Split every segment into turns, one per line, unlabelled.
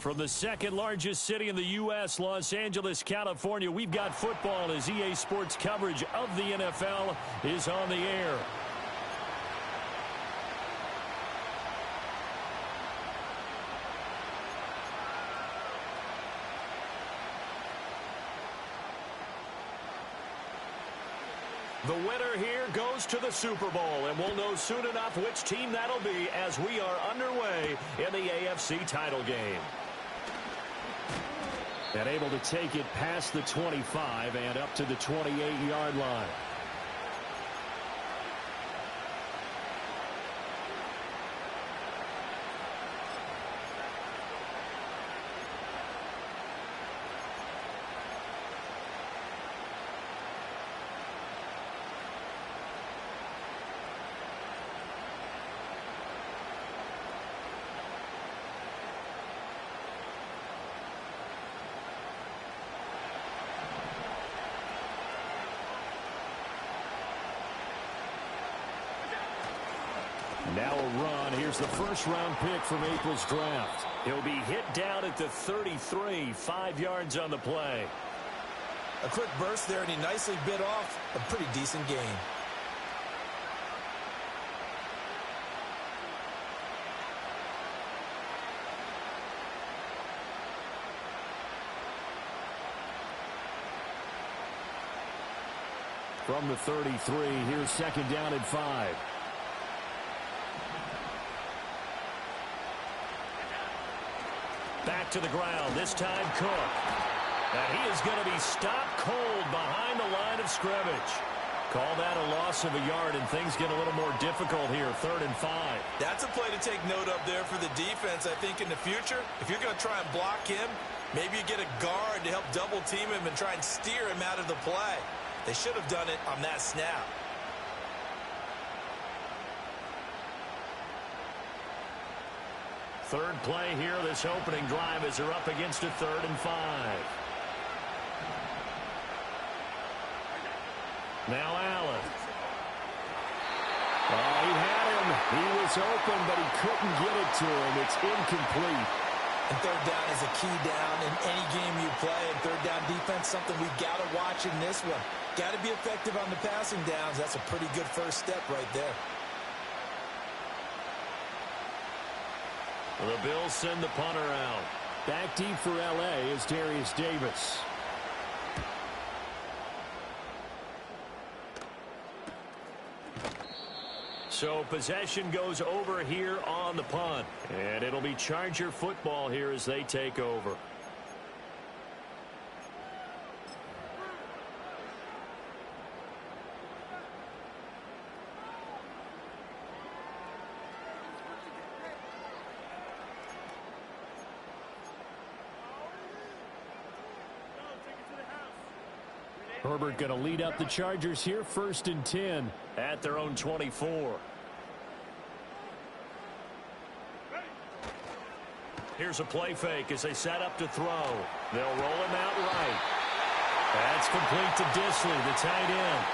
From the second largest city in the U.S., Los Angeles, California, we've got football as EA Sports coverage of the NFL is on the air. The winner here goes to the Super Bowl, and we'll know soon enough which team that'll be as we are underway in the AFC title game. And able to take it past the 25 and up to the 28-yard line. Now a run. Here's the first-round pick from April's draft. He'll be hit down at the 33, 5 yards on the play.
A quick burst there, and he nicely bit off a pretty decent gain.
From the 33, here's second down and 5. Back to the ground, this time Cook. And he is going to be stopped cold behind the line of scrimmage. Call that a loss of a yard, and things get a little more difficult here, 3rd and 5.
That's a play to take note of there for the defense. I think in the future, if you're going to try and block him, maybe you get a guard to help double-team him and try and steer him out of the play. They should have done it on that snap.
Third play here, this opening drive as they're up against a 3rd and 5. Now Allen. Oh, he had him. He was open, but he couldn't get it to him. It's incomplete.
And third down is a key down in any game you play. And third down defense, something we've got to watch in this one. Got to be effective on the passing downs. That's a pretty good first step right there.
The Bills send the punter out. Back deep for L.A. is Darius Davis. So possession goes over here on the punt. And it'll be Charger football here as they take over. Herbert going to lead up the Chargers here, 1st and 10 at their own 24. Here's a play fake as they set up to throw. They'll roll him out right. That's complete to Disley, the tight end.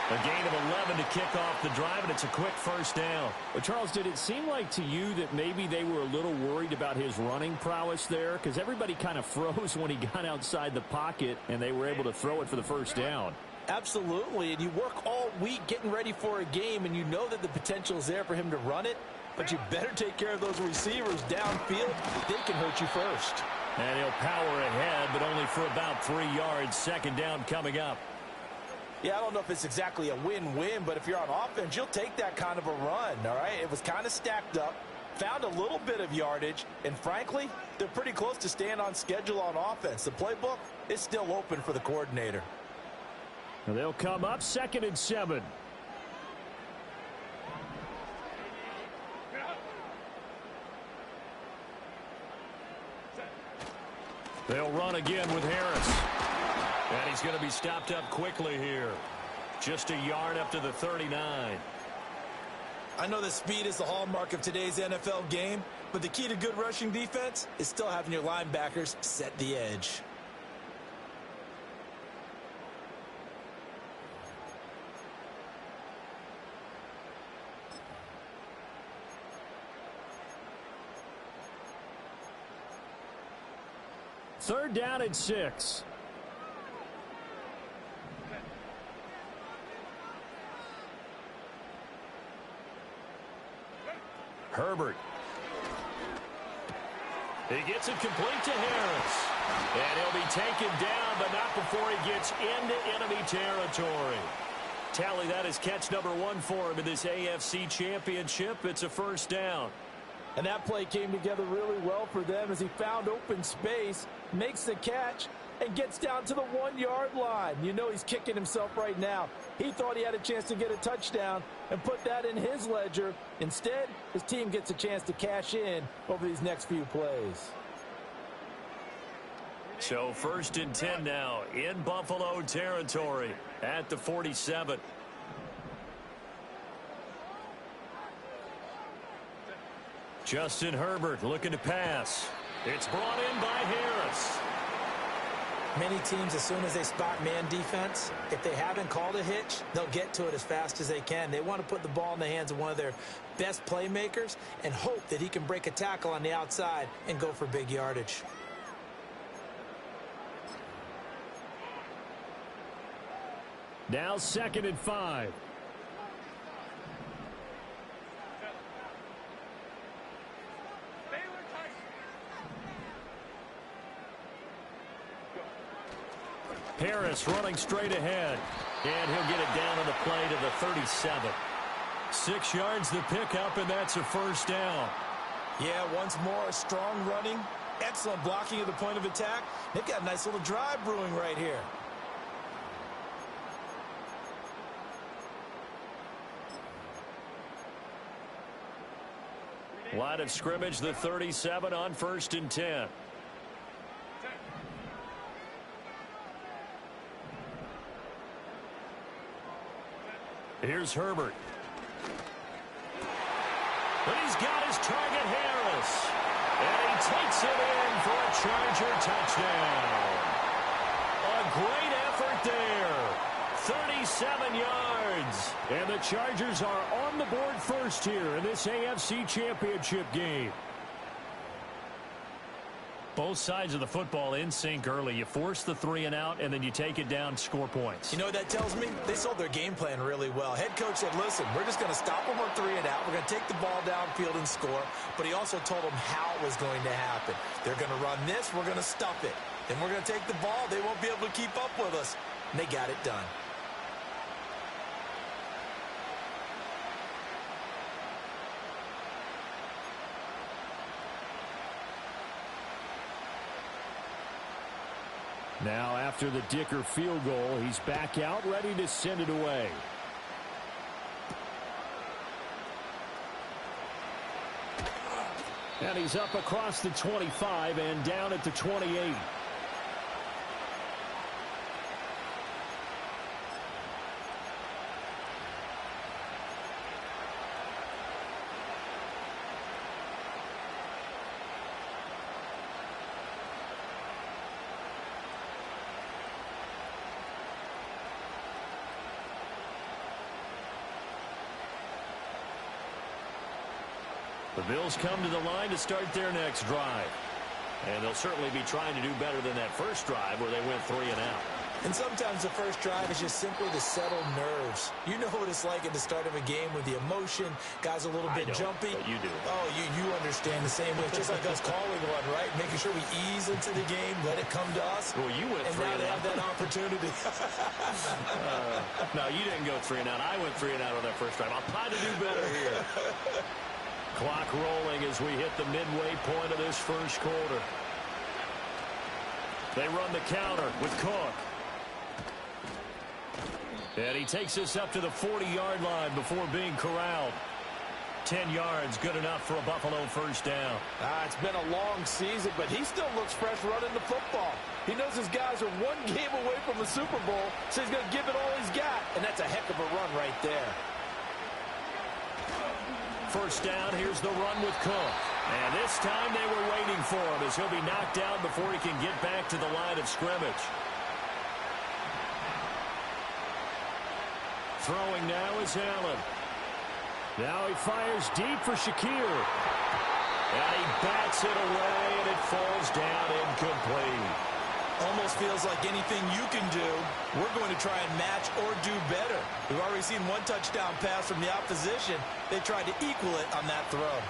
A gain of 11 to kick off the drive, and it's a quick first down.
Well, Charles, did it seem like to you that maybe they were a little worried about his running prowess there? Because everybody kind of froze when he got outside the pocket, and they were able to throw it for the first down.
Absolutely, and you work all week getting ready for a game, and you know that the potential is there for him to run it, but you better take care of those receivers downfield. They can hurt you first.
And he'll power ahead, but only for about 3 yards. Second down coming up.
Yeah, I don't know if it's exactly a win-win, but if you're on offense, you'll take that kind of a run, all right? It was kind of stacked up, found a little bit of yardage, and frankly, they're pretty close to staying on schedule on offense. The playbook is still open for the coordinator.
And they'll come up 2nd and 7. They'll run again with Harris. And he's going to be stopped up quickly here. Just a yard up to the 39.
I know that speed is the hallmark of today's NFL game, but the key to good rushing defense is still having your linebackers set the edge.
3rd down and 6. Herbert. He gets it complete to Harris. And he'll be taken down, but not before he gets into enemy territory. Tally, that is catch number 1 for him in this AFC Championship. It's a 1st down.
And that play came together really well for them as he found open space, makes the catch, and gets down to the 1-yard line. You know he's kicking himself right now. He thought he had a chance to get a touchdown and put that in his ledger. Instead, his team gets a chance to cash in over these next few plays.
So 1st and 10 now in Buffalo territory at the 47. Justin Herbert looking to pass. It's brought in by Harris.
Many teams, as soon as they spot man defense, if they haven't called a hitch, they'll get to it as fast as they can. They want to put the ball in the hands of one of their best playmakers and hope that he can break a tackle on the outside and go for big yardage.
Now 2nd and 5. Harris running straight ahead. And he'll get it down on the play to the 37. 6 yards the pickup, and that's a 1st down.
Yeah, once more, strong running, excellent blocking at the point of attack. They've got a nice little drive brewing right here.
Line of scrimmage, the 37 on 1st and 10. Here's Herbert. But he's got his target, Harris. And he takes it in for a Charger touchdown. A great effort there. 37 yards. And the Chargers are on the board first here in this AFC Championship game. Both sides of the football in sync early. You force the 3 and out, and then you take it down, score points.
You know what that tells me? They sold their game plan really well. Head coach said, listen, we're just going to stop them on 3 and out. We're going to take the ball downfield and score. But he also told them how it was going to happen. They're going to run this. We're going to stuff it. Then we're going to take the ball. They won't be able to keep up with us. And they got it done.
Now after the Dicker field goal, he's back out, ready to send it away. And he's up across the 25 and down at the 28. The Bills come to the line to start their next drive. And they'll certainly be trying to do better than that first drive where they went 3 and out.
And sometimes the first drive is just simply to settle nerves. You know what it's like at the start of a game with the emotion. Guys a little bit jumpy.
But you do.
Oh, you understand the same way. It's just like us calling one, right? Making sure we ease into the game, let it come to us.
Well, you went 3 and out.
And now they have that opportunity.
No, you didn't go 3 and out. I went 3 and out on that first drive. I'll try to do better here. Clock rolling as we hit the midway point of this first quarter. They run the counter with Cook. And he takes us up to the 40-yard line before being corralled. 10 yards, good enough for a Buffalo first down.
It's been a long season, but he still looks fresh running the football. He knows his guys are one game away from the Super Bowl, so he's going to give it all he's got. And that's a heck of a run right there.
First down, here's the run with Cook. And this time they were waiting for him as he'll be knocked down before he can get back to the line of scrimmage. Throwing now is Allen. Now he fires deep for Shakir.
And he bats it away, and it falls down incomplete.
Almost feels like anything you can do, we're going to try and match or do better. We've already seen one touchdown pass from the opposition. They tried to equal it on that throw.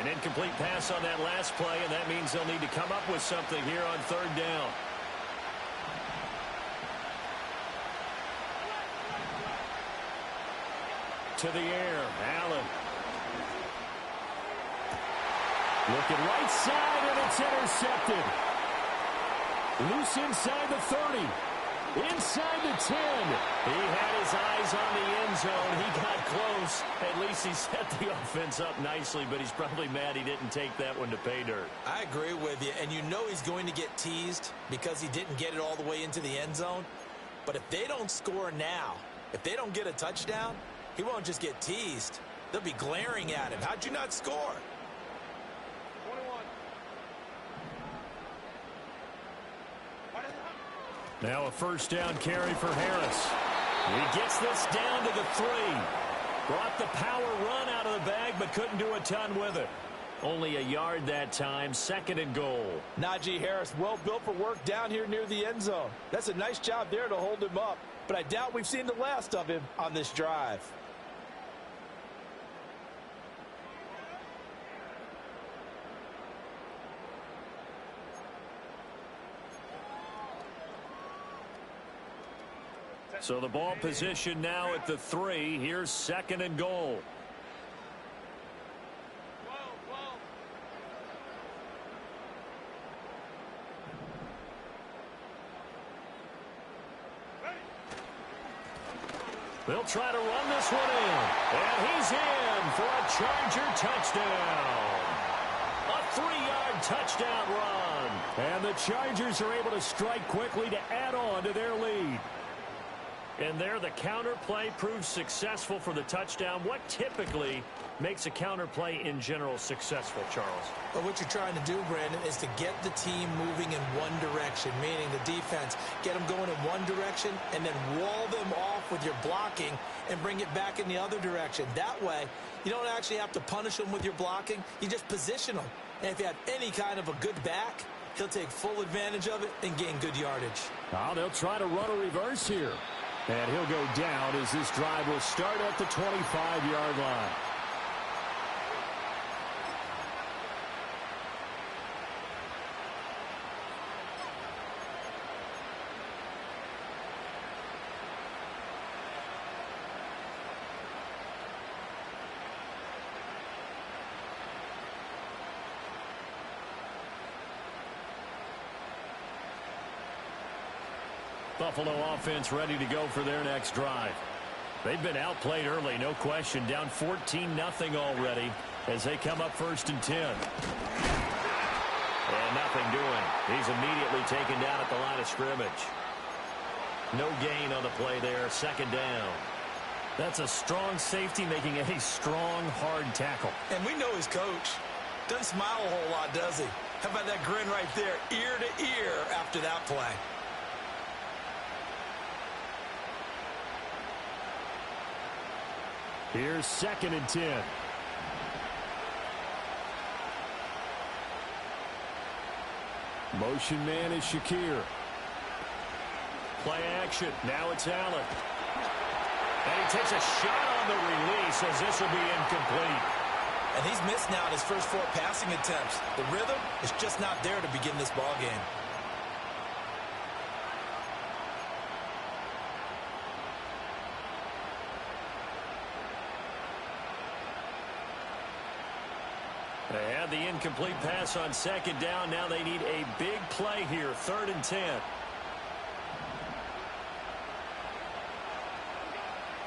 An incomplete pass on that last play, and that means they'll need to come up with something here on third down. To the air, Allen. Looking right side, and it's intercepted. Loose inside the 30. Inside the 10. He had his eyes on the end zone. He got close. At least he set the offense up nicely, but he's probably mad he didn't take that one to pay dirt.
I agree with you, and you know he's going to get teased because he didn't get it all the way into the end zone. But if they don't score now, if they don't get a touchdown, he won't just get teased. They'll be glaring at him. How'd you not score?
Now a first down carry for Harris. He gets this down to the 3. Brought the power run out of the bag, but couldn't do a ton with it. Only a yard that time, 2nd and goal.
Najee Harris, well built for work down here near the end zone. That's a nice job there to hold him up, but I doubt we've seen the last of him on this drive.
So the ball position now at the 3. Here's 2nd and goal. They'll try to run this one in. And he's in for a Charger touchdown. A 3-yard touchdown run. And the Chargers are able to strike quickly to add on to their lead. And there, the counter play proves successful for the touchdown. What typically makes a counter play in general successful, Charles?
But what you're trying to do, Brandon, is to get the team moving in one direction, meaning the defense, get them going in one direction and then wall them off with your blocking and bring it back in the other direction. That way, you don't actually have to punish them with your blocking. You just position them. And if you have any kind of a good back, he'll take full advantage of it and gain good yardage.
Now they'll try to run a reverse here. And he'll go down as this drive will start at the 25-yard line. Buffalo offense ready to go for their next drive. They've been outplayed early, no question. Down 14-0 already as they come up 1st and 10. And nothing doing. He's immediately taken down at the line of scrimmage. No gain on the play there. 2nd down. That's a strong safety making a strong, hard tackle.
And we know his coach. Doesn't smile a whole lot, does he? How about that grin right there, ear to ear after that play?
Here's 2nd and 10. Motion man is Shakir. Play action. Now it's Allen. And he takes a shot on the release as this will be incomplete.
And he's missed now in his first 4 passing attempts. The rhythm is just not there to begin this ball game.
They had the incomplete pass on 2nd down. Now they need a big play here. 3rd and 10.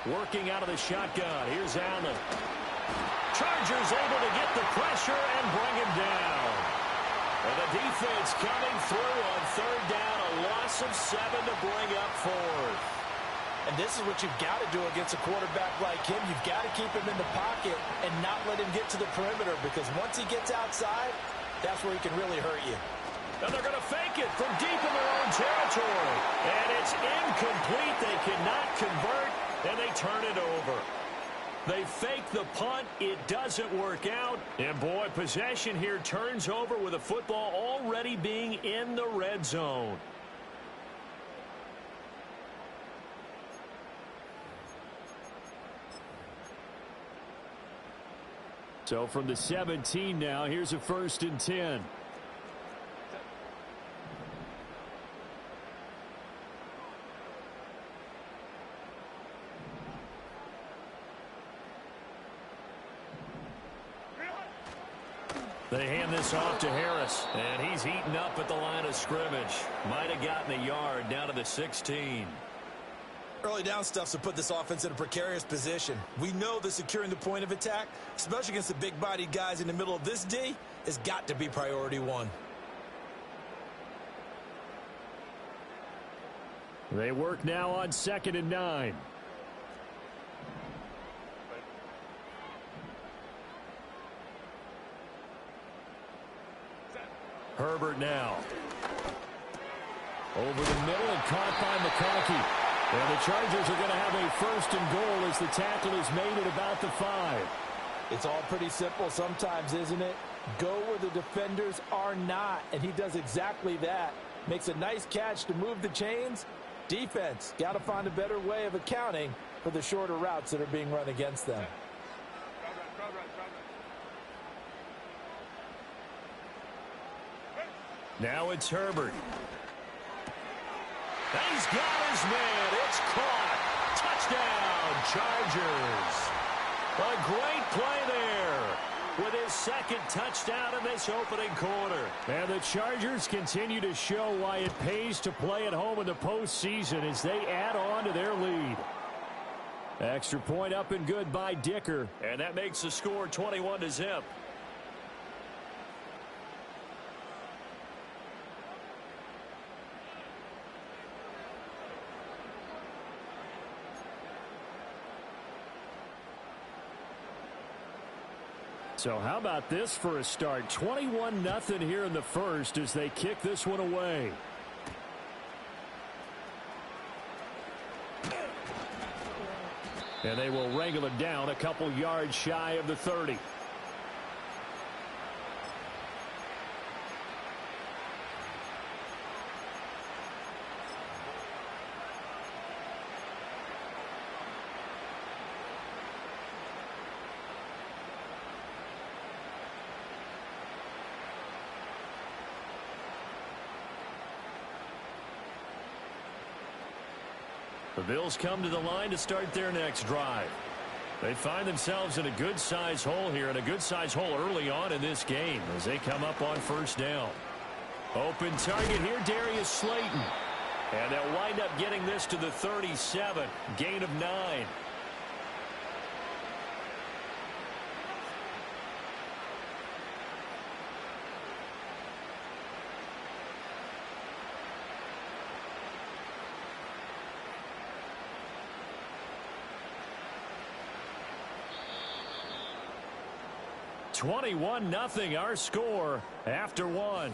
Working out of the shotgun. Here's Allen. Chargers able to get the pressure and bring him down. And the defense coming through on 3rd down. A loss of 7 to bring up 4th.
And this is what you've got to do against a quarterback like him. You've got to keep him in the pocket and not let him get to the perimeter, because once he gets outside, that's where he can really hurt you.
And they're going to fake it from deep in their own territory. And it's incomplete. They cannot convert, and they turn it over. They fake the punt. It doesn't work out. And, boy, possession here turns over with the football already being in the red zone. So from the 17 now, here's a 1st and 10. They hand this off to Harris, and he's heating up at the line of scrimmage. Might have gotten a yard down to the 16.
Early down stuff to put this offense in a precarious position. We know that securing the point of attack, especially against the big-bodied guys in the middle of this D, has got to be priority one.
They work now on 2nd and 9. Herbert now. Over the middle and caught by McConkey. And the Chargers are going to have a 1st and goal as the tackle is made at about the 5.
It's all pretty simple sometimes, isn't it? Go where the defenders are not, and he does exactly that. Makes a nice catch to move the chains. Defense, got to find a better way of accounting for the shorter routes that are being run against them.
Now it's Herbert. He's got his man. It's caught. Touchdown, Chargers. A great play there with his 2nd touchdown in this opening quarter. And the Chargers continue to show why it pays to play at home in the postseason as they add on to their lead. Extra point up and good by Dicker. And that makes the score 21-0. So how about this for a start? 21-0 here in the first as they kick this one away. And they will wrangle it down a couple yards shy of the 30. The Bills come to the line to start their next drive. They find themselves in a good-sized hole here, and a good-sized hole early on in this game as they come up on 1st down. Open target here, Darius Slayton. And they'll wind up getting this to the 37. Gain of 9. (21-0) our score after 1.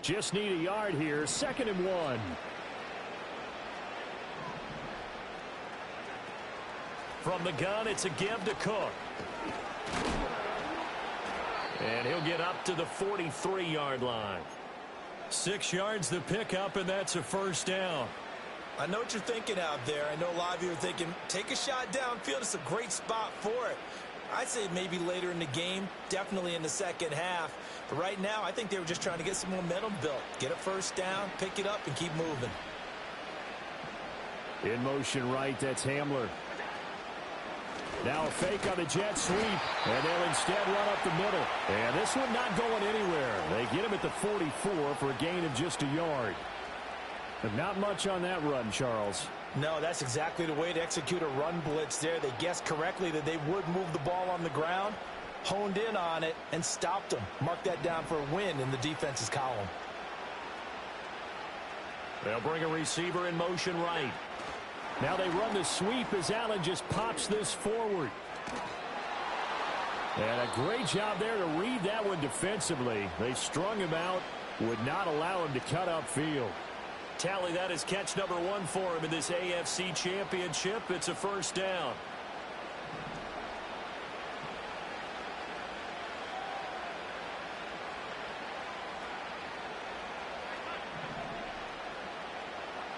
Just need a yard here. 2nd and 1. From the gun, it's a give to Cook. And he'll get up to the 43-yard line. 6 yards the pickup, and that's a 1st down.
I know what you're thinking out there. I know a lot of you are thinking, take a shot downfield. It's a great spot for it. I'd say maybe later in the game, definitely in the 2nd half. But right now, I think they were just trying to get some momentum built. Get a 1st down, pick it up, and keep moving.
In motion right, that's Hamler. Now a fake on the jet sweep, and they'll instead run up the middle. And this one not going anywhere. They get him at the 44 for a gain of just a yard.
But not much on that run, Charles.
No, that's exactly the way to execute a run blitz there. They guessed correctly that they would move the ball on the ground, honed in on it, and stopped them. Mark that down for a win in the defense's column.
They'll bring a receiver in motion right. Now they run the sweep as Allen just pops this forward. And a great job there to read that one defensively. They strung him out, would not allow him to cut upfield. Tally, that is catch number 1 for him in this AFC Championship. It's a first down.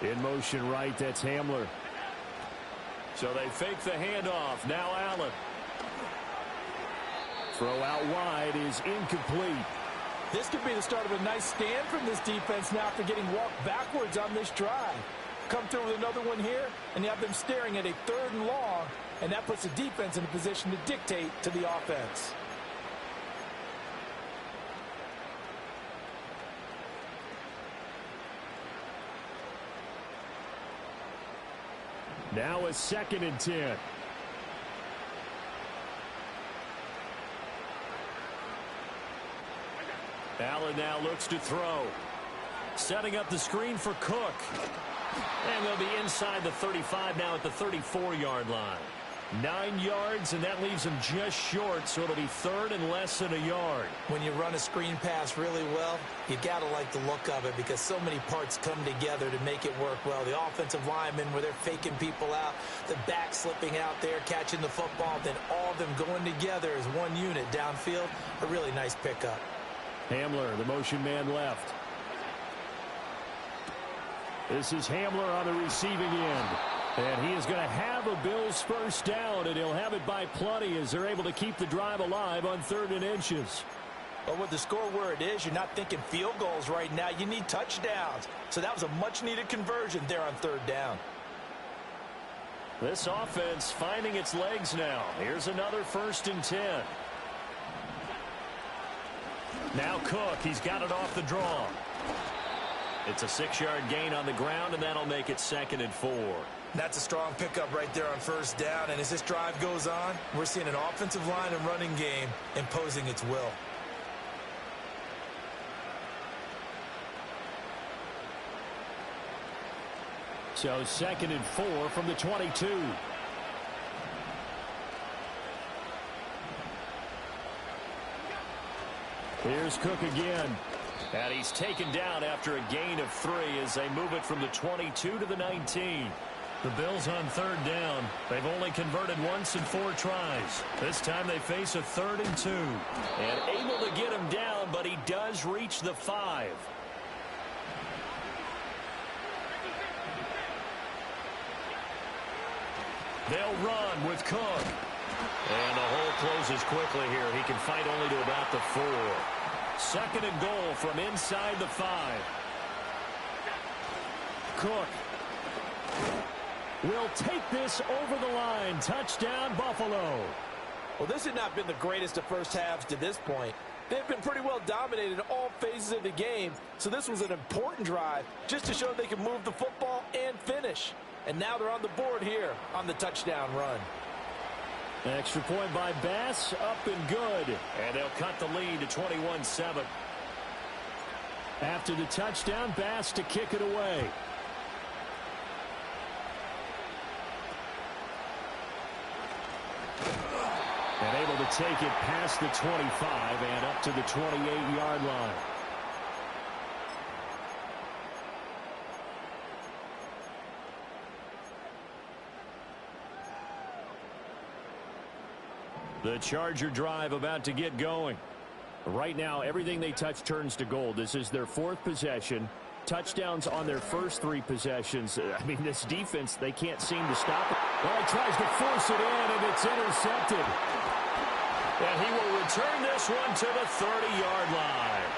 In motion right, that's Hamler. So they fake the handoff. Now Allen. Throw out wide is incomplete.
This could be the start of a nice stand from this defense now after getting walked backwards on this drive. Come through with another one here, and you have them staring at a 3rd and long, and that puts the defense in a position to dictate to the offense.
Now a 2nd and 10. Allen now looks to throw. Setting up the screen for Cook. And they'll be inside the 35 now at the 34-yard line. 9 yards, and that leaves them just short, so it'll be 3rd and less than a yard.
When you run a screen pass really well, you got to like the look of it because so many parts come together to make it work well. The offensive linemen, where they're faking people out, the back slipping out there, catching the football, then all of them going together as one unit downfield. A really nice pickup.
Hamler, the motion man left. This is Hamler on the receiving end. And he is going to have a Bills first down, and he'll have it by plenty as they're able to keep the drive alive on 3rd and inches.
But with the score where it is, you're not thinking field goals right now. You need touchdowns. So that was a much-needed conversion there on 3rd down.
This offense finding its legs now. Here's another 1st and 10. Now Cook, he's got it off the draw. It's a 6-yard gain on the ground, and that'll make it 2nd and 4.
That's a strong pickup right there on 1st down. And as this drive goes on, we're seeing an offensive line and running game imposing its will.
So 2nd and 4 from the 22. Here's Cook again. And he's taken down after a gain of 3 as they move it from the 22 to the 19. The Bills on 3rd down. They've only converted once in 4 tries. This time they face a 3rd and 2. And able to get him down, but he does reach the 5. They'll run with Cook. And the hole closes quickly here. He can fight only to about the 4. 2nd and goal from inside the 5. Cook will take this over the line. Touchdown, Buffalo.
Well, this had not been the greatest of first halves to this point. They've been pretty well dominated in all phases of the game, so this was an important drive just to show they can move the football and finish. And now they're on the board here on the touchdown run.
Extra point by Bass, up and good. And they'll cut the lead to 21-7. After the touchdown, Bass to kick it away. And able to take it past the 25 and up to the 28-yard line. The Charger drive about to get going. Right now, everything they touch turns to gold. This is their 4th possession. Touchdowns on their first 3 possessions. I mean, this defense, they can't seem to stop it. Well, he tries to force it in, and it's intercepted. And he will return this one to the 30-yard line.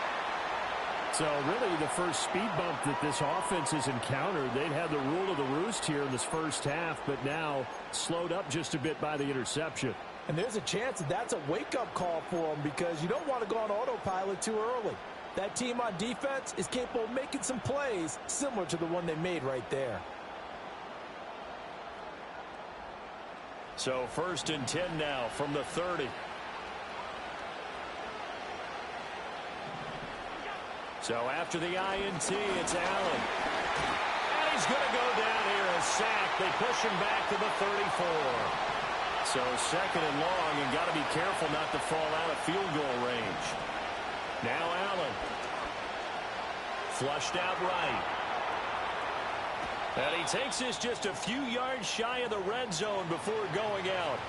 So really the first speed bump that this offense has encountered, they'd had the rule of the roost here in this first half, but now slowed up just a bit by the interception.
And there's a chance that that's a wake-up call for them because you don't want to go on autopilot too early. That team on defense is capable of making some plays similar to the one they made right there.
So 1st and 10 now from the 30. So after the INT, it's Allen. And he's going to go down here, a sack. They push him back to the 34. So 2nd and long, and got to be careful not to fall out of field goal range. Now Allen. Flushed out right. And he takes this just a few yards shy of the red zone before going out.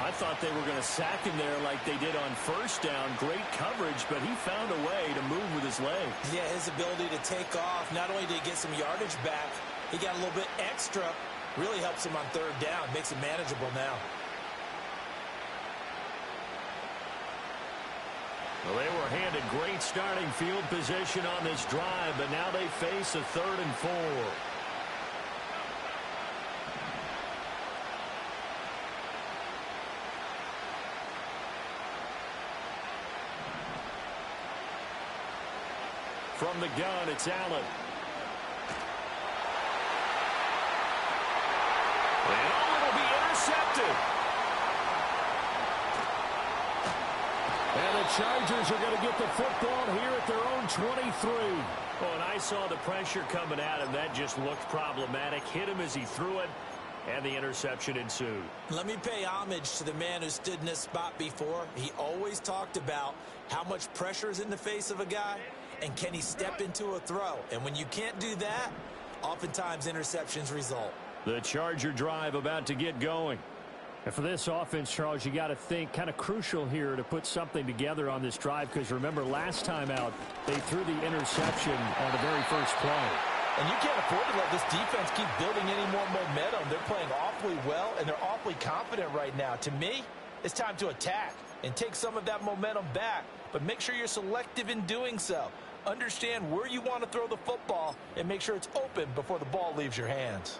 I thought they were going to sack him there like they did on 1st down. Great coverage, but he found a way to move with his legs.
Yeah, his ability to take off, not only did he get some yardage back, he got a little bit extra. Really helps him on 3rd down, makes it manageable now.
Well, they were handed great starting field position on this drive, but now they face a 3rd and 4. From the gun, it's Allen. And it'll be intercepted.
And the Chargers are going to get the football here at their own 23.
Oh, and I saw the pressure coming at him. That just looked problematic. Hit him as he threw it, and the interception ensued.
Let me pay homage to the man who stood in this spot before. He always talked about how much pressure is in the face of a guy, and can he step into a throw? And when you can't do that, oftentimes interceptions result.
The Charger drive about to get going.
And for this offense, Charles, you got to think kind of crucial here to put something together on this drive, because remember last time out they threw the interception on the very first play.
And you can't afford to let this defense keep building any more momentum. They're playing awfully well, and they're awfully confident right now. To me, it's time to attack and take some of that momentum back, but make sure you're selective in doing so. Understand where you want to throw the football and make sure it's open before the ball leaves your hands.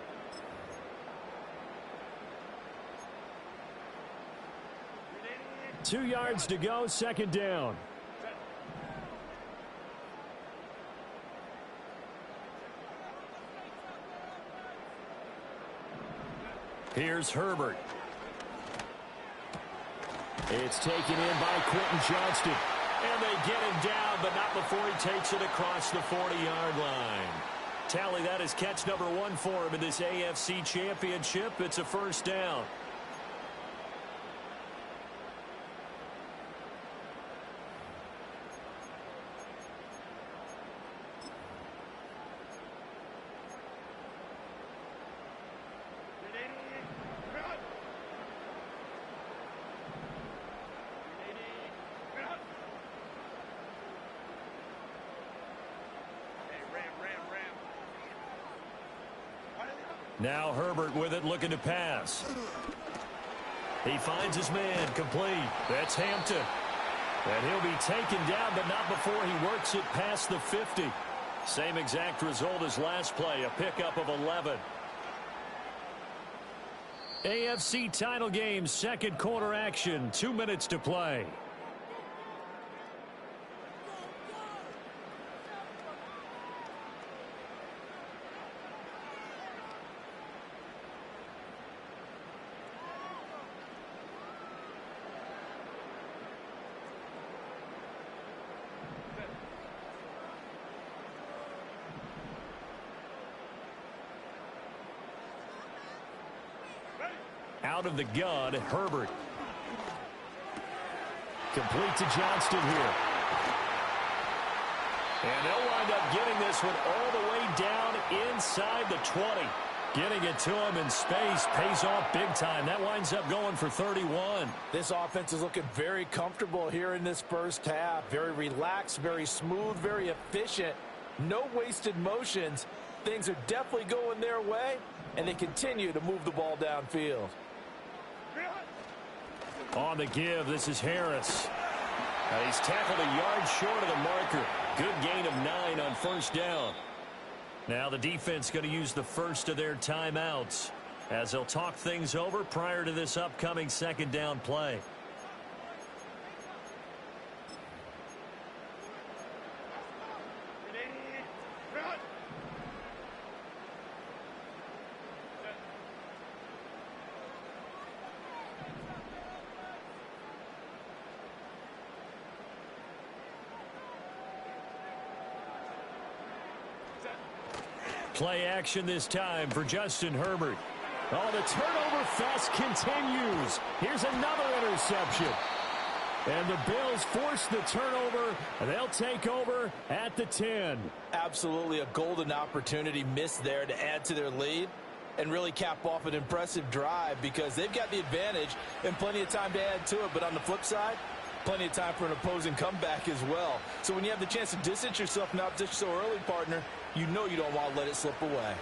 Two yards to go, 2nd down.
Here's Herbert.
It's taken in by Quentin Johnston.
And they get him down, but not before he takes it across the 40-yard line. Tally, that is catch number 1 for him in this AFC Championship. It's a 1st down. Now Herbert with it, looking to pass. He finds his man, complete. That's Hampton. And he'll be taken down, but not before he works it past the 50. Same exact result as last play, a pickup of 11.
AFC title game, 2nd quarter action, 2 minutes to play.
Out of the gun, Herbert.
Complete to Johnston here.
And they'll wind up getting this one all the way down inside the 20. Getting it to him in space pays off big time. That winds up going for 31.
This offense is looking very comfortable here in this first half. Very relaxed, very smooth, very efficient. No wasted motions. Things are definitely going their way, and they continue to move the ball downfield.
On the give, this is Harris. He's tackled a yard short of the marker. Good gain of 9 on 1st down. Now the defense going to use the first of their timeouts as they'll talk things over prior to this upcoming 2nd down play. Play action this time for Justin Herbert. Oh, the turnover fest continues. Here's another interception. And the Bills force the turnover, and they'll take over at the 10.
Absolutely a golden opportunity missed there to add to their lead and really cap off an impressive drive because they've got the advantage and plenty of time to add to it. But on the flip side, plenty of time for an opposing comeback as well. So when you have the chance to distance yourself from opposition so early, partner, you know you don't want to let it slip away.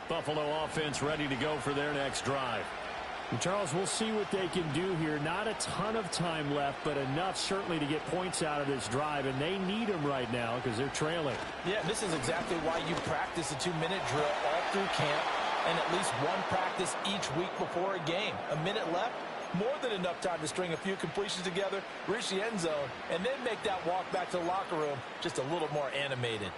Buffalo offense ready to go for their next drive.
And Charles, we'll see what they can do here. Not a ton of time left, but enough certainly to get points out of this drive, and they need them right now because they're trailing.
Yeah, this is exactly why you practice a 2-minute drill all through camp and at least one practice each week before a game. A minute left, more than enough time to string a few completions together, reach the end zone, and then make that walk back to the locker room just a little more animated.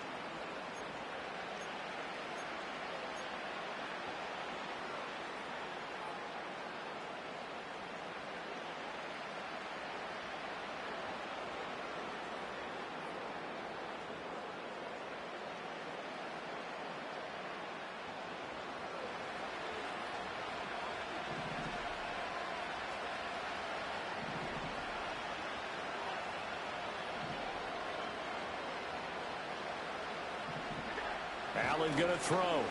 Allen going to throw.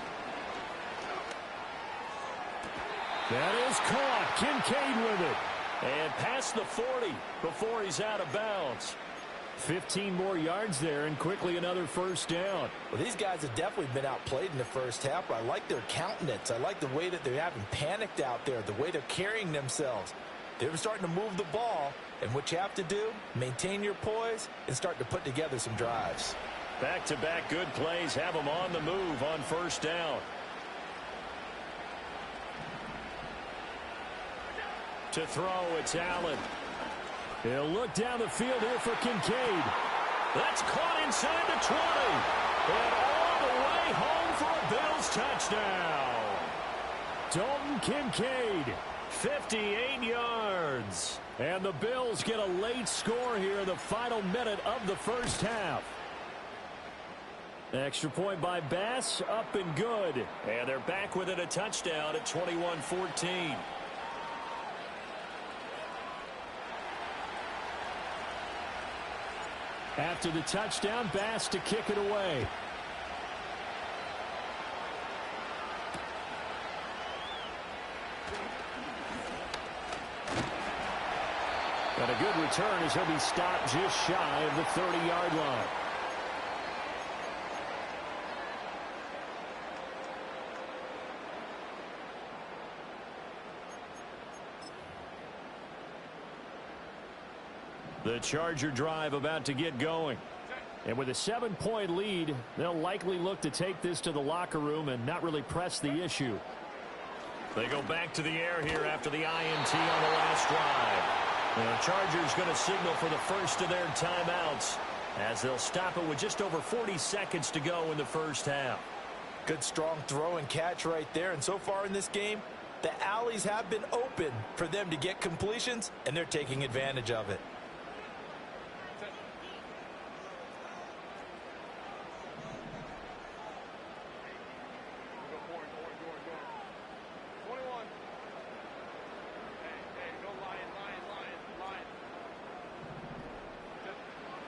That is caught. Kincaid with it. And past the 40 before he's out of bounds.
15 more yards there, and quickly another first down.
Well, these guys have definitely been outplayed in the first half, but I like their countenance. I like the way that they haven't panicked out there, the way they're carrying themselves. They're starting to move the ball, and what you have to do, maintain your poise and start to put together some drives.
Back-to-back good plays have them on the move on first down. To throw, it's Allen.
He'll look down the field here for Kincaid.
That's caught inside the 20. And all the way home for a Bills touchdown.
Dalton Kincaid.
58 yards.
And the Bills get a late score here in the final minute of the first half. Extra point by Bass, up and good.
And they're back within a touchdown at 21-14.
After the touchdown, Bass to kick it away. And a good return as he'll be stopped just shy of the 30-yard line.
The Charger drive about to get going.
And with a 7-point lead, they'll likely look to take this to the locker room and not really press the issue.
They go back to the air here after the INT on the last drive. The Chargers going to signal for the first of their timeouts as they'll stop it with just over 40 seconds to go in the first half.
Good strong throw and catch right there. And so far in this game, the alleys have been open for them to get completions, and they're taking advantage of it.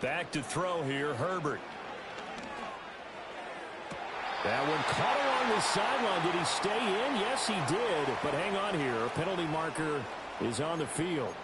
Back to throw here, Herbert.
That one caught along the sideline. Did he stay in? Yes, he did. But hang on here. A penalty marker is on the field.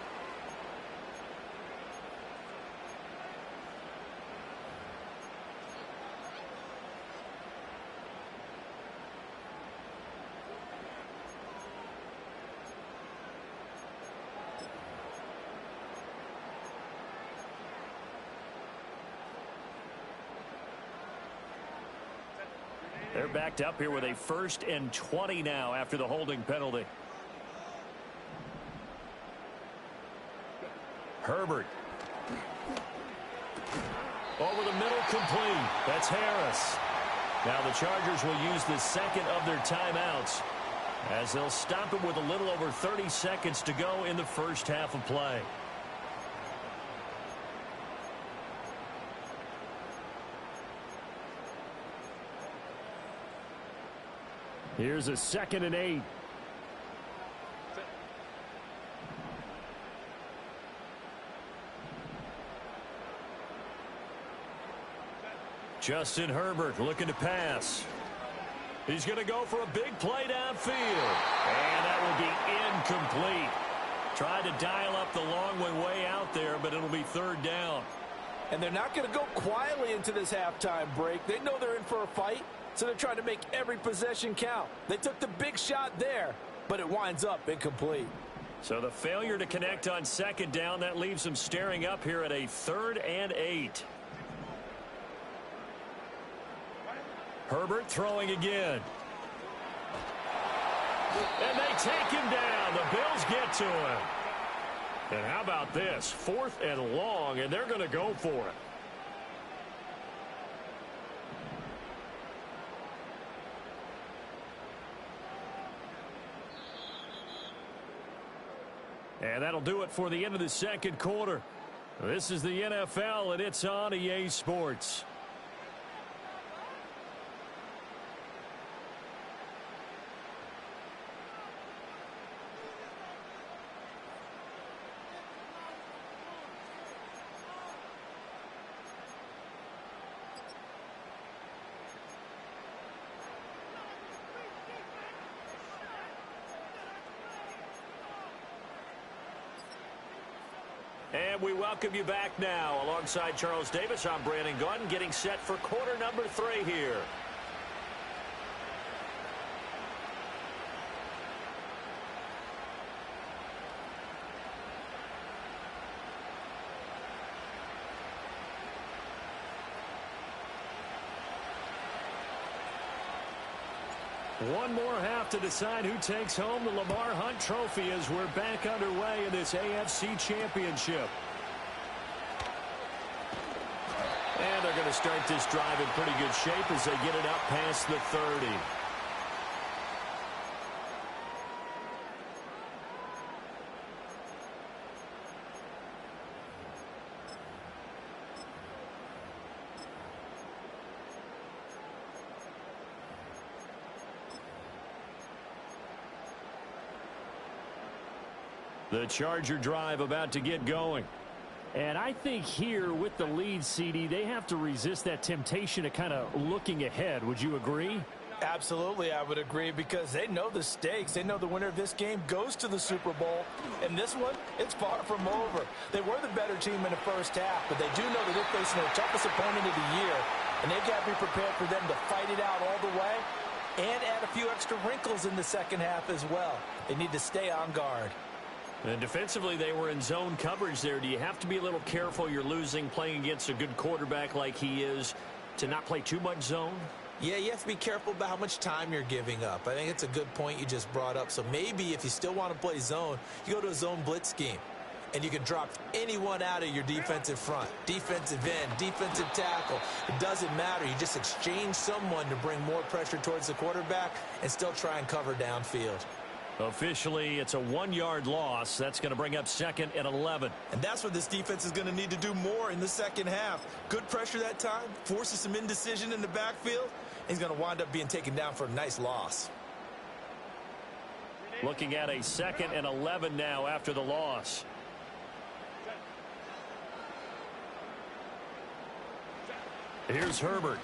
They're backed up here with a 1st and 20 now after the holding penalty. Herbert. Over the middle, complete. That's Harris. Now the Chargers will use the second of their timeouts. as they'll stop it with a little over 30 seconds to go in the first half of play. Here's a 2nd and 8. Justin Herbert looking to pass. He's going to go for a big play downfield. And that will be incomplete. Tried to dial up the long way out there, but it'll be 3rd down.
And they're not going to go quietly into this halftime break. They know they're in for a fight, so they're trying to make every possession count. They took the big shot there, but it winds up incomplete.
So the failure to connect on 2nd down, that leaves them staring up here at a 3rd and 8. Herbert throwing again. And they take him down. The Bills get to him. And how about this? 4th and long, and they're going to go for it. And that'll do it for the end of the 2nd quarter. This is the NFL, and it's on EA Sports. And we welcome you back now. Alongside Charles Davis, I'm Brandon Gunn, getting set for quarter number 3 here. One more half to decide who takes home the Lamar Hunt Trophy as we're back underway in this AFC Championship. And they're going to start this drive in pretty good shape as they get it up past the 30. The Charger drive about to get going.
And I think here with the lead, CD, they have to resist that temptation of kind of looking ahead. Would you agree?
Absolutely, I would agree, because they know the stakes. They know the winner of this game goes to the Super Bowl. And this one, it's far from over. They were the better team in the first half, but they do know that they're facing their toughest opponent of the year. And they've got to be prepared for them to fight it out all the way and add a few extra wrinkles in the second half as well. They need to stay on guard.
And defensively, they were in zone coverage there. Do you have to be a little careful? You're losing, playing against a good quarterback like he is, to not play too much zone?
Yeah, you have to be careful about how much time you're giving up. I think it's a good point you just brought up. So maybe if you still want to play zone, you go to a zone blitz scheme. And you can drop anyone out of your defensive front. Defensive end, defensive tackle. It doesn't matter. You just exchange someone to bring more pressure towards the quarterback and still try and cover downfield.
Officially, it's a 1-yard loss. That's going to bring up 2nd and 11.
And that's what this defense is going to need to do more in the second half. Good pressure that time, forces some indecision in the backfield. He's going to wind up being taken down for a nice loss.
Looking at a 2nd and 11 now after the loss. Here's Herbert.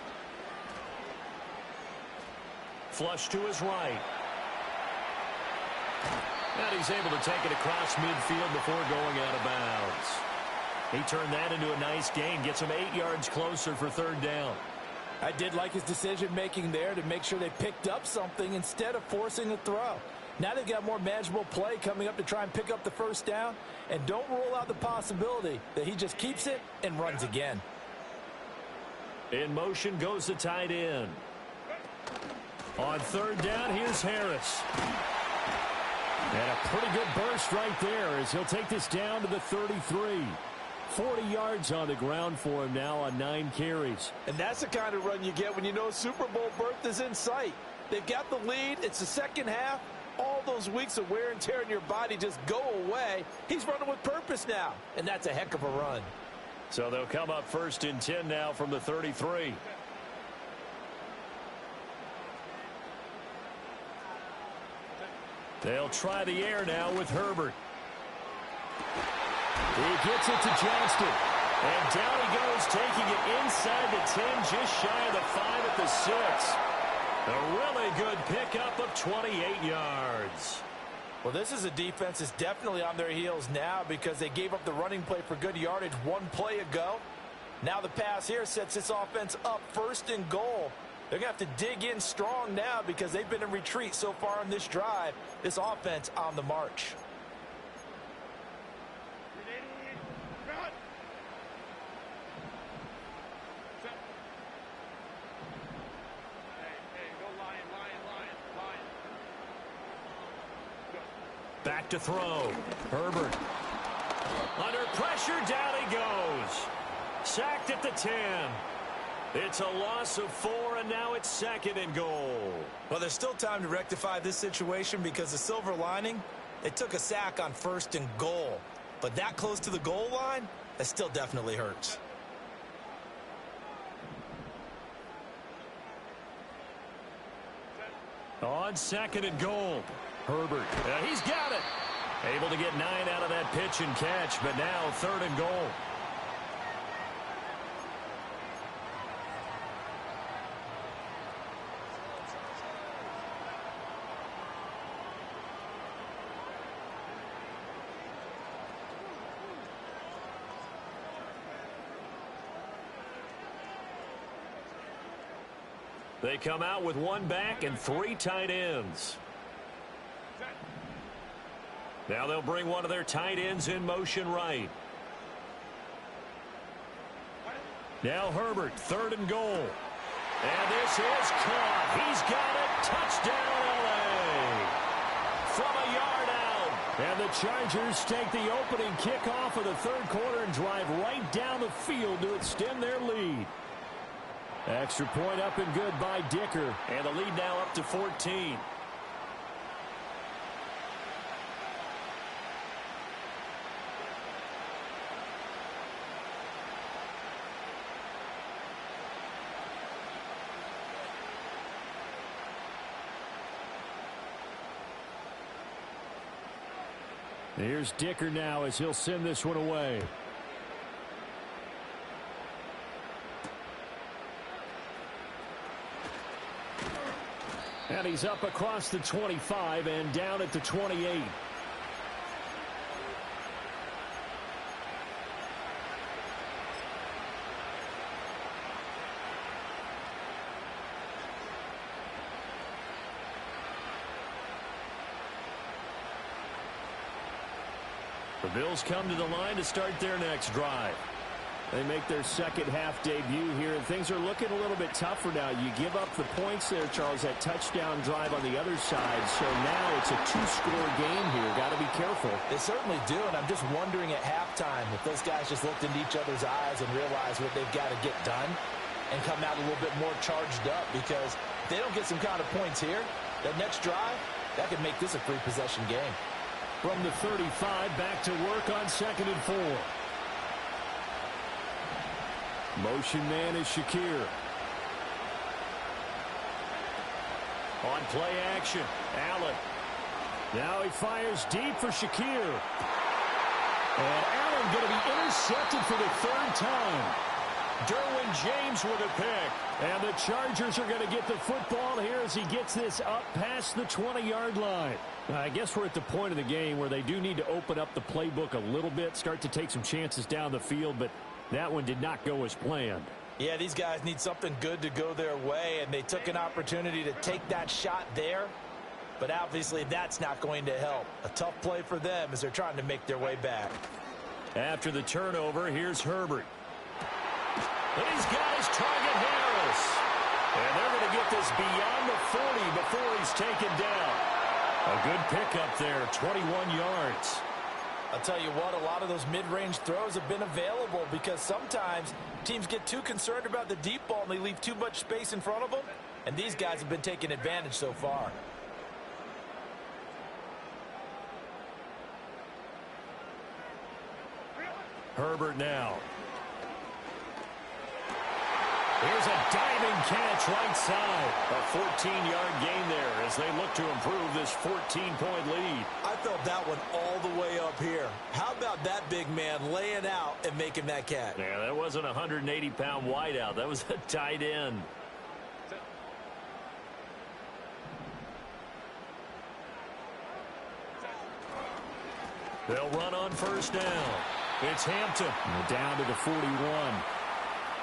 Flush to his right. And he's able to take it across midfield before going out of bounds. He turned that into a nice gain. Gets him 8 yards closer for 3rd down.
I did like his decision-making there to make sure they picked up something instead of forcing a throw. Now they've got more manageable play coming up to try and pick up the 1st down. And don't rule out the possibility that he just keeps it and runs again.
In motion goes the tight end. On 3rd down, here's Harris. And a pretty good burst right there as he'll take this down to the 33. 40 yards on the ground for him now on 9 carries.
And that's the kind of run you get when you know Super Bowl berth is in sight. They've got the lead. It's the second half. all those weeks of wear and tear in your body just go away. He's running with purpose now, and that's a heck of a run.
So they'll come up 1st and 10 now from the 33. They'll try the air now with Herbert. He gets it to Johnston. And down he goes, taking it inside the 10, just shy of the 5 at the 6. A really good pickup of 28 yards.
Well, this is a defense that's definitely on their heels now because they gave up the running play for good yardage one play ago. Now the pass here sets this offense up 1st and goal. They're going to have to dig in strong now because they've been in retreat so far on this drive. This offense on the march.
Back to throw. Herbert. Under pressure, down he goes. Sacked at the 10. It's a loss of 4, and now it's 2nd and goal.
Well, there's still time to rectify this situation because the silver lining, they took a sack on 1st and goal. But that close to the goal line, that still definitely hurts.
On 2nd and goal. Herbert. He's got it. Able to get 9 out of that pitch and catch, but now 3rd and goal. They come out with 1 back and 3 tight ends. Now they'll bring one of their tight ends in motion right. Now Herbert, 3rd and goal. And this is caught. He's got it. Touchdown, LA. From a yard out. And the Chargers take the opening kickoff of the 3rd quarter and drive right down the field to extend their lead. Extra point up and good by Dicker. And the lead now up to 14. Here's Dicker now as he'll send this one away. And he's up across the 25 and down at the 28. The Bills come to the line to start their next drive. They make their 2nd half debut here, and things are looking a little bit tougher now. You give up the points there, Charles, that touchdown drive on the other side. So now it's a 2-score game here. Got to be careful.
They certainly do, and I'm just wondering at halftime if those guys just looked into each other's eyes and realized what they've got to get done and come out a little bit more charged up, because if they don't get some kind of points here, that next drive, that could make this a free possession game.
From the 35, back to work on 2nd and 4. Motion man is Shakir. On play action, Allen. Now he fires deep for Shakir. And Allen going to be intercepted for the 3rd time. Derwin James with a pick. And the Chargers are going to get the football here as he gets this up past the 20-yard line. I guess we're at the point of the game where they do need to open up the playbook a little bit, start to take some chances down the field, but that one did not go as planned.
Yeah, these guys need something good to go their way, and they took an opportunity to take that shot there, but obviously that's not going to help. A tough play for them as they're trying to make their way back.
After the turnover, here's Herbert. And he's got his target, Harris. And they're going to get this beyond the 40 before he's taken down. A good pickup there, 21 yards.
I'll tell you what, a lot of those mid-range throws have been available because sometimes teams get too concerned about the deep ball and they leave too much space in front of them, and these guys have been taking advantage so far.
Herbert now. Here's a diving catch right side. A 14-yard gain there as they look to improve this 14-point lead.
I felt that one all the way up here. How about that big man laying out and making that catch?
Yeah, that wasn't a 180-pound wideout. That was a tight end. They'll run on first down. It's Hampton. Down to the 41.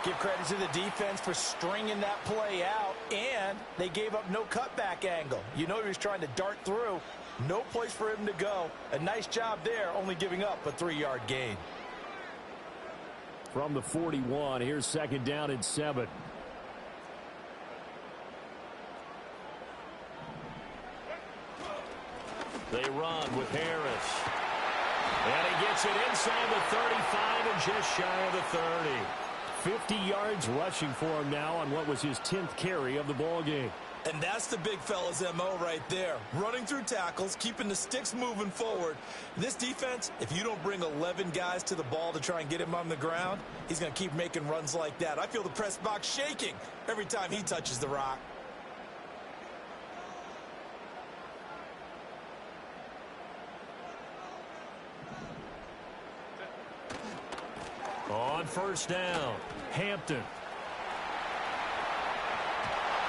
Give credit to the defense for stringing that play out, and they gave up no cutback angle. You know he was trying to dart through. No place for him to go. A nice job there, only giving up a 3-yard gain.
From the 41, here's second down and 7. They run with Harris. And he gets it inside the 35 and just shy of the 30. 50 yards rushing for him now on what was his 10th carry of the ball game.
And that's the big fella's MO right there. Running through tackles, keeping the sticks moving forward. This defense, if you don't bring 11 guys to the ball to try and get him on the ground, he's going to keep making runs like that. I feel the press box shaking every time he touches the rock.
On first down, Hampton.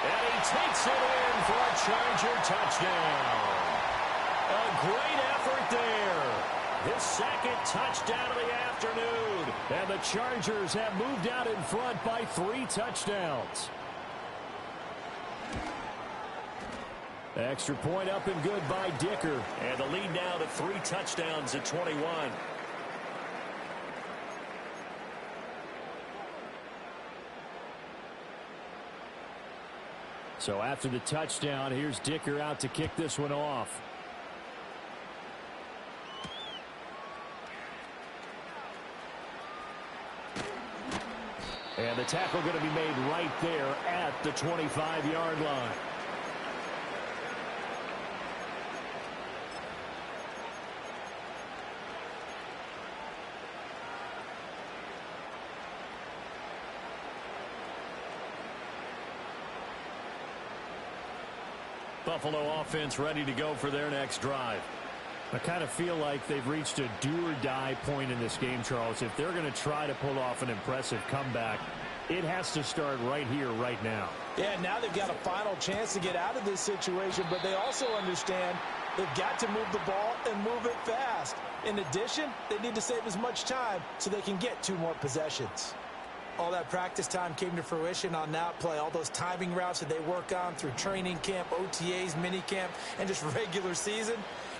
And he takes it in for a Charger touchdown. A great effort there. His second touchdown of the afternoon. And the Chargers have moved out in front by 3 touchdowns. Extra point up and good by Dicker. And the lead now to 3 touchdowns at 21. So after the touchdown, here's Dicker out to kick this one off. And the tackle going to be made right there at the 25-yard line. Buffalo offense ready to go for their next drive. I kind of feel like they've reached a do-or-die point in this game, Charles. If they're going to try to pull off an impressive comeback, it has to start right here, right now.
Yeah, now they've got a final chance to get out of this situation, but they also understand they've got to move the ball and move it fast. In addition, they need to save as much time so they can get 2 more possessions. All that practice time came to fruition on that play. All those timing routes that they work on through training camp, OTAs, minicamp, and just regular season,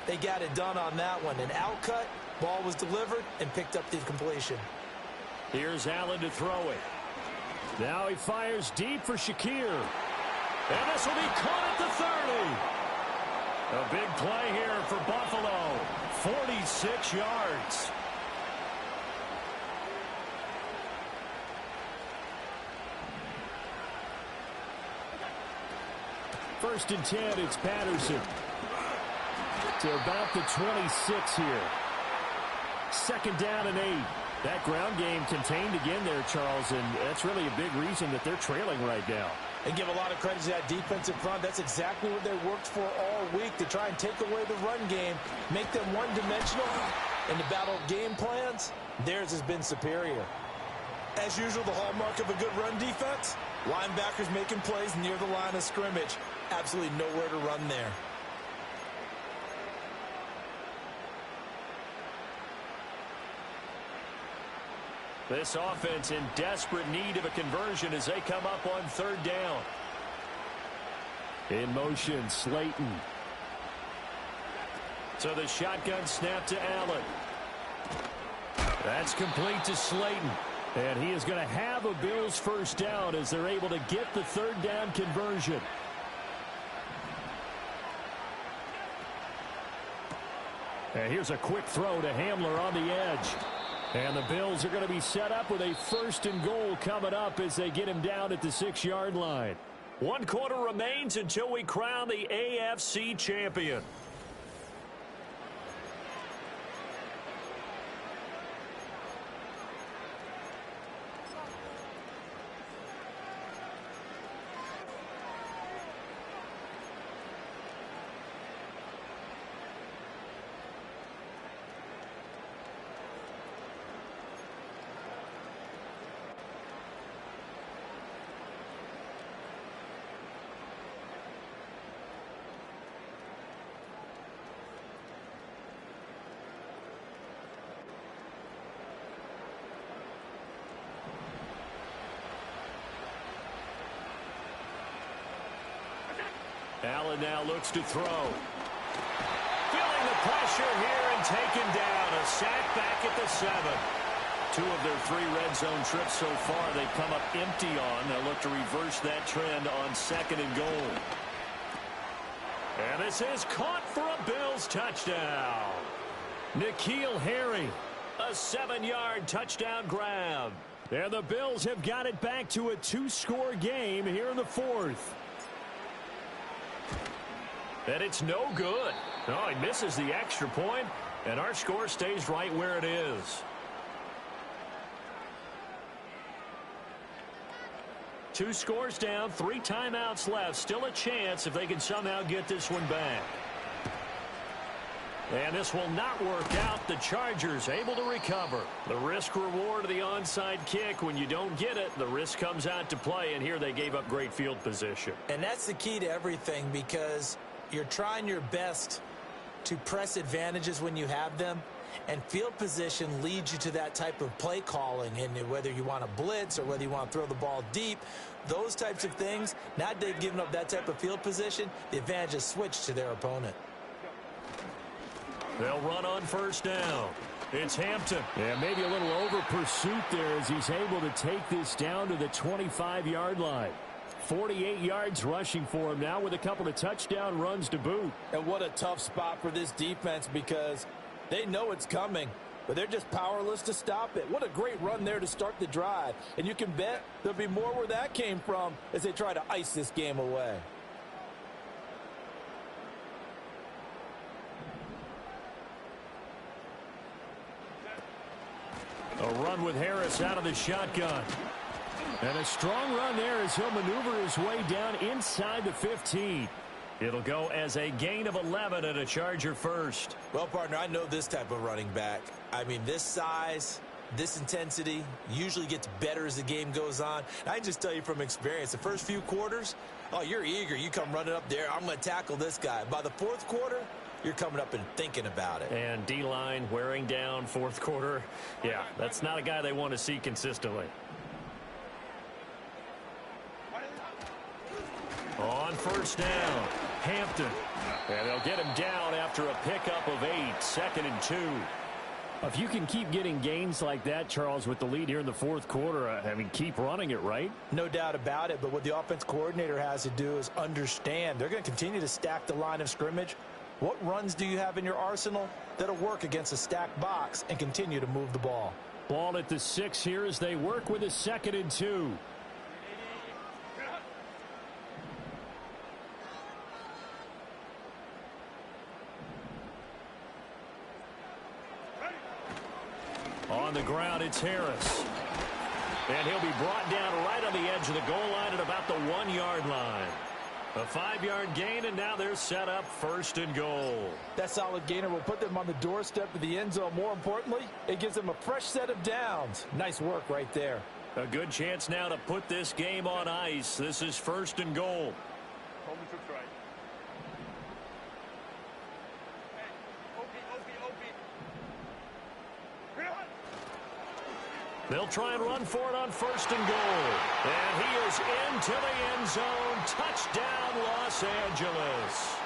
they got it done on that one. An outcut, ball was delivered, and picked up the completion.
Here's Allen to throw it. Now he fires deep for Shakir. And this will be caught at the 30. A big play here for Buffalo. 46 yards. First and 10, it's Patterson. To about the 26 here. Second down and 8. That ground game contained again there, Charles, and that's really a big reason that they're trailing right now.
They give a lot of credit to that defensive front. That's exactly what they worked for all week, to try and take away the run game, make them one-dimensional. In the battle of game plans, theirs has been superior.
As usual, the hallmark of a good run defense, linebackers making plays near the line of scrimmage. Absolutely nowhere to run there.
This offense in desperate need of a conversion as they come up on third down. In motion, Slayton. So the shotgun snap to Allen. That's complete to Slayton. And he is going to have a Bills first down as they're able to get the third down conversion. And here's a quick throw to Hamler on the edge. And the Bills are going to be set up with a first and goal coming up as they get him down at the 6-yard line. 1 quarter remains until we crown the AFC champion. Allen now looks to throw. Feeling the pressure here and taken down. A sack back at the 7. 2 of their 3 red zone trips so far they've come up empty on. They'll look to reverse that trend on 2nd and goal. And this is caught for a Bills touchdown. N'Keal Harry, a 7-yard touchdown grab. And the Bills have got it back to a 2-score game here in the 4th. And it's no good. Oh, he misses the extra point, and our score stays right where it is. 2 scores down, 3 timeouts left. Still a chance if they can somehow get this one back. And this will not work out. The Chargers able to recover. The risk reward of the onside kick. When you don't get it, the risk comes out to play. And here they gave up great field position.
And that's the key to everything, because you're trying your best to press advantages when you have them. And field position leads you to that type of play calling. And whether you want to blitz or whether you want to throw the ball deep, those types of things, now that they've given up that type of field position, the advantage is switched to their opponent.
They'll run on 1st down. It's Hampton.
Yeah, maybe a little over pursuit there as he's able to take this down to the 25-yard line. 48 yards rushing for him now with a couple of touchdown runs to boot.
And what a tough spot for this defense, because they know it's coming, but they're just powerless to stop it. What a great run there to start the drive. And you can bet there'll be more where that came from as they try to ice this game away.
A run with Harris out of the shotgun.
And a strong run there as he'll maneuver his way down inside the 15.
It'll go as a gain of 11 and a Charger first.
Well, partner, I know this type of running back. I mean, this size, this intensity usually gets better as the game goes on. I can just tell you from experience, the first few quarters, oh, you're eager. You come running up there. I'm going to tackle this guy. By the 4th quarter, you're coming up and thinking about it.
And D-line wearing down 4th quarter. Yeah, that's not a guy they want to see consistently. On 1st down, Hampton. And they'll get him down after a pickup of 8, 2nd and 2.
If you can keep getting gains like that, Charles, with the lead here in the 4th quarter, I mean, keep running it, right?
No doubt about it, but what the offense coordinator has to do is understand. They're going to continue to stack the line of scrimmage. What runs do you have in your arsenal that'll work against a stacked box and continue to move the ball?
Ball at the 6 here as they work with a 2nd and 2.
On the ground, it's Harris. And he'll be brought down right on the edge of the goal line at about the 1-yard line. A 5-yard gain, and now they're set up 1st and goal.
That solid gainer will put them on the doorstep of the end zone. More importantly, it gives them a fresh set of downs. Nice work right there.
A good chance now to put this game on ice. This is 1st and goal. They'll try and run for it on 1st and goal. And he is into the end zone. Touchdown, Los Angeles.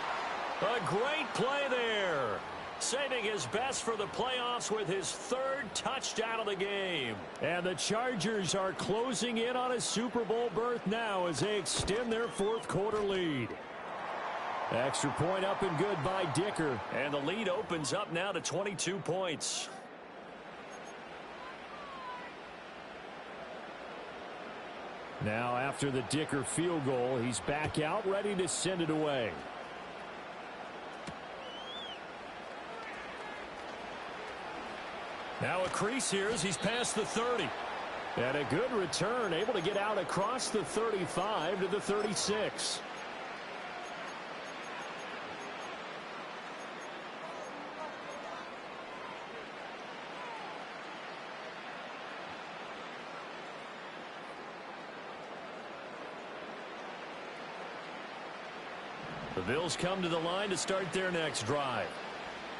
A great play there. Saving his best for the playoffs with his 3rd touchdown of the game.
And the Chargers are closing in on a Super Bowl berth now as they extend their 4th quarter lead. Extra point up and good by Dicker.
And the lead opens up now to 22 points.
Now after the Dicker field goal, he's back out ready to send it away.
Now a crease here as he's past the 30.
And a good return, able to get out across the 35 to the 36.
The Bills come to the line to start their next drive.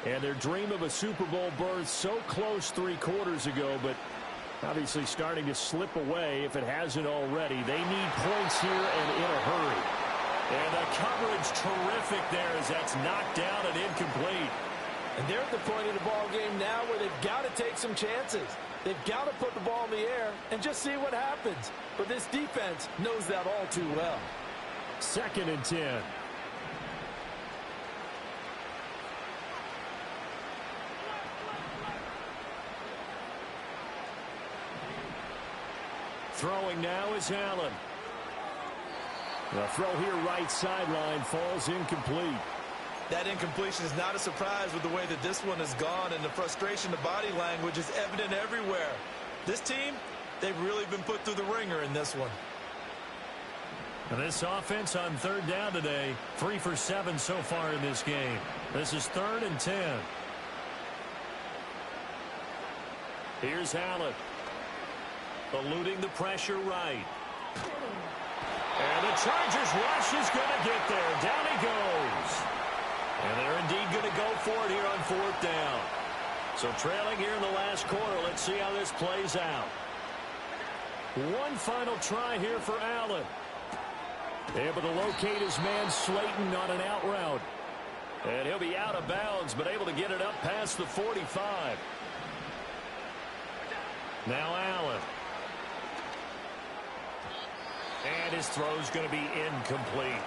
And their dream of a Super Bowl berth so close 3 quarters ago, but obviously starting to slip away if it hasn't already. They need points here and in a hurry.
And the coverage terrific there as that's knocked down and incomplete.
And they're at the point of the ball game now where they've got to take some chances. They've got to put the ball in the air and just see what happens. But this defense knows that all too well.
2nd and 10. Throwing now is Allen. The throw here right sideline falls incomplete.
That incompletion is not a surprise with the way that this one has gone, and the frustration, the body language is evident everywhere. This team, they've really been put through the ringer in this one.
And this offense on 3rd down today, 3 for 7 so far in this game. This is 3rd and 10. Here's Allen. Eluding the pressure right. And the Chargers rush is going to get there. Down he goes. And they're indeed going to go for it here on 4th down. So trailing here in the last quarter. Let's see how this plays out. One final try here for Allen. Able to locate his man Slayton on an out route. And he'll be out of bounds, but able to get it up past the 45. Now Allen. And his throw's going to be incomplete.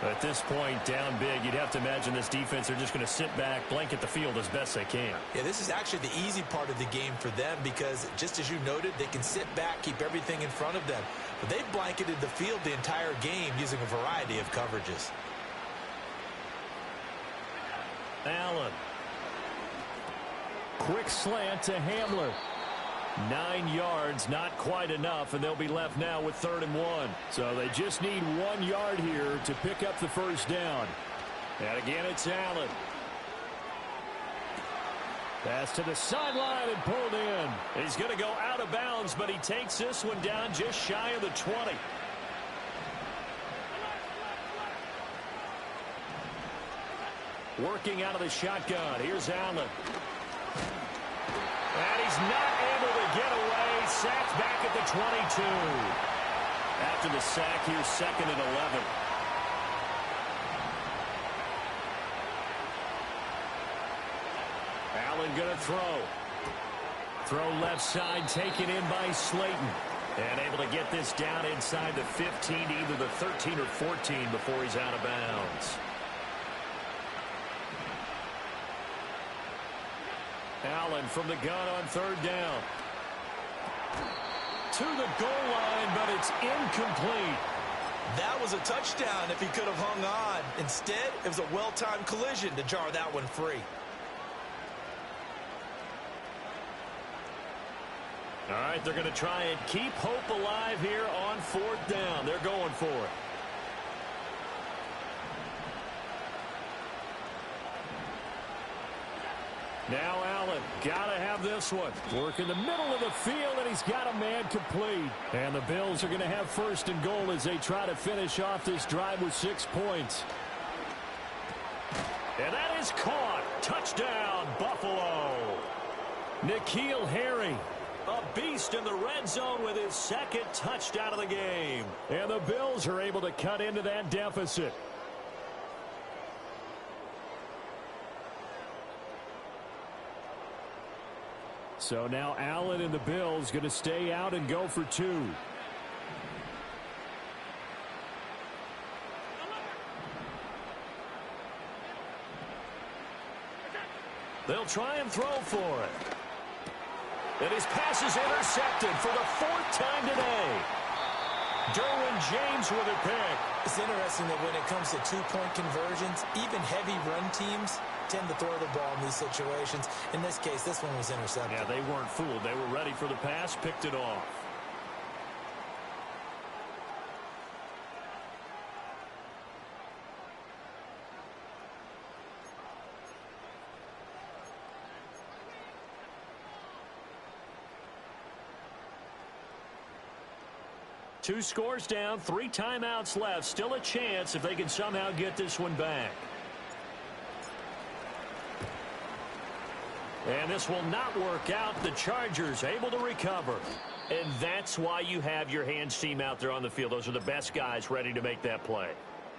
At this point, down big, you'd have to imagine this defense are just going to sit back, blanket the field as best they can.
Yeah, this is actually the easy part of the game for them because, just as you noted, they can sit back, keep everything in front of them. But they've blanketed the field the entire game using a variety of coverages.
Allen. Quick slant to Hamler. 9 yards, not quite enough, and they'll be left now with 3rd and 1. So they just need 1 yard here to pick up the 1st down. And again, it's Allen. Pass to the sideline and pulled in. He's going to go out of bounds, but he takes this one down just shy of the 20. Working out of the shotgun. Here's Allen. And he's not able to get away. Sacked back at the 22. After the sack, here's 2nd and 11. Allen going to throw. Throw left side, taken in by Slayton. And able to get this down inside the 15, either the 13 or 14 before he's out of bounds. Allen from the gun on 3rd down. To the goal line, but it's incomplete.
That was a touchdown if he could have hung on. Instead, it was a well-timed collision to jar that one free.
All right, they're going to try and keep hope alive here on 4th down. They're going for it. Now Allen, got to have this one. Work in the middle of the field, and he's got a man complete. And the Bills are going to have 1st and goal as they try to finish off this drive with 6 points. And that is caught. Touchdown, Buffalo. N'Keal Harry, a beast in the red zone with his 2nd touchdown of the game. And the Bills are able to cut into that deficit. So now Allen and the Bills going to stay out and go for 2. They'll try and throw for it. And his pass is intercepted for the 4th time today. Derwin James with a pick.
It's interesting that when it comes to 2-point conversions, even heavy run teams tend to throw the ball in these situations. In this case, this one was intercepted.
Yeah, they weren't fooled. They were ready for the pass, picked it off. Two scores down, 3 timeouts left. Still a chance if they can somehow get this one back. And this will not work out. The Chargers able to recover. And that's why you have your hands team out there on the field. Those are the best guys ready to make that play.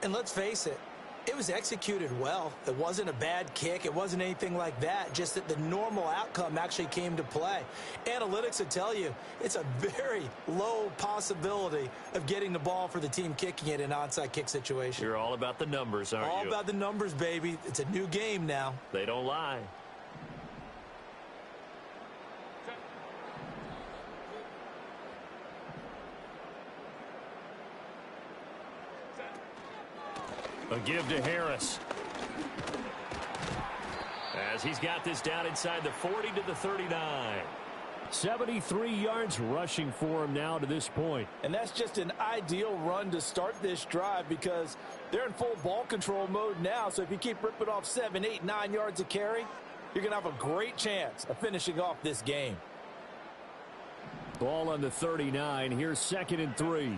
And let's face it, it was executed well. It wasn't a bad kick. It wasn't anything like that, just that the normal outcome actually came to play. Analytics would tell you it's a very low possibility of getting the ball for the team kicking it in an onside kick situation.
You're all about the numbers, aren't you?
All about the numbers, baby. It's a new game now.
They don't lie. A give to Harris. As he's got this down inside the 40 to the 39. 73 yards rushing for him now to this point.
And that's just an ideal run to start this drive because they're in full ball control mode now. So if you keep ripping off 7, 8, 9 yards of carry, you're going to have a great chance of finishing off this game.
Ball on the 39. Here's 2nd and 3.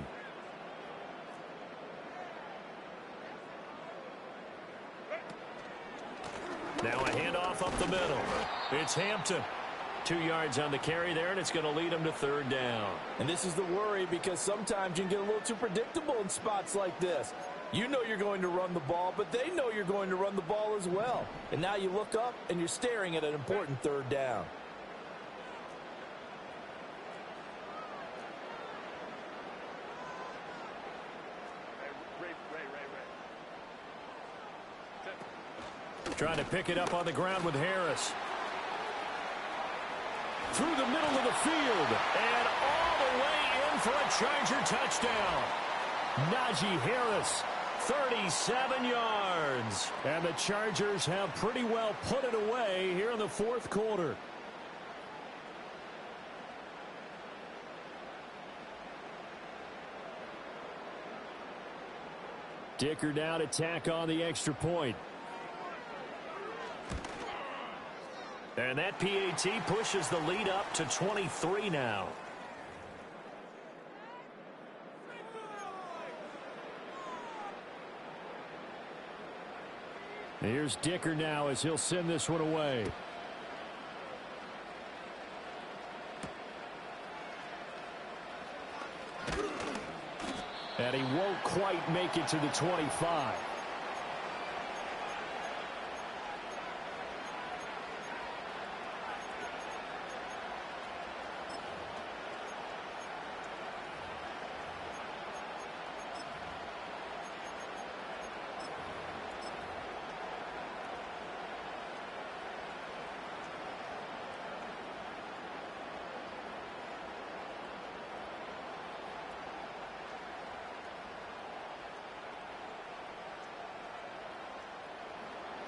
Now a handoff up the middle. It's Hampton. 2 yards on the carry there, and it's going to lead him to 3rd down.
And this is the worry because sometimes you can get a little too predictable in spots like this. You know you're going to run the ball, but they know you're going to run the ball as well. And now you look up, and you're staring at an important 3rd down.
Trying to pick it up on the ground with Harris. Through the middle of the field. And all the way in for a Charger touchdown. Najee Harris, 37 yards. And the Chargers have pretty well put it away here in the 4th quarter. Dicker now to tack on the extra point. And that PAT pushes the lead up to 23 now. Here's Dicker now as he'll send this one away. And he won't quite make it to the 25.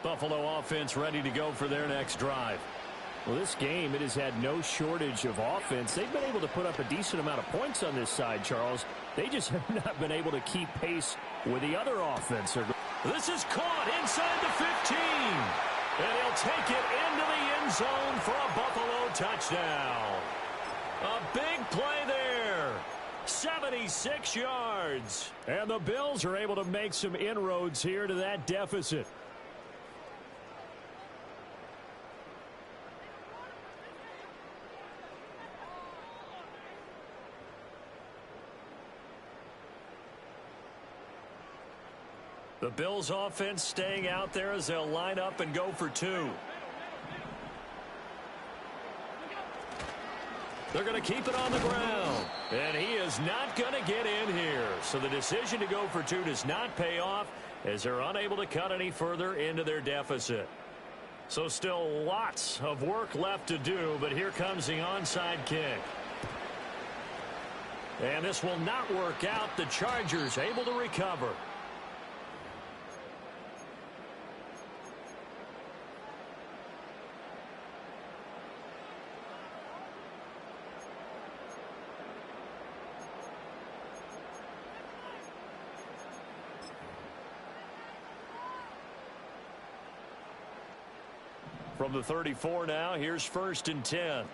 Buffalo offense ready to go for their next drive. Well, this game, it has had no shortage of offense. They've been able to put up a decent amount of points on this side, Charles. They just have not been able to keep pace with the other offense. This is caught inside the 15. And he'll take it into the end zone for a Buffalo touchdown. A big play there. 76 yards. And the Bills are able to make some inroads here to that deficit. The Bills offense staying out there as they'll line up and go for 2. They're going to keep it on the ground. And he is not going to get in here. So the decision to go for 2 does not pay off as they're unable to cut any further into their deficit. So still lots of work left to do, but here comes the onside kick. And this will not work out. The Chargers able to recover. From the 34 now, here's 1st and 10.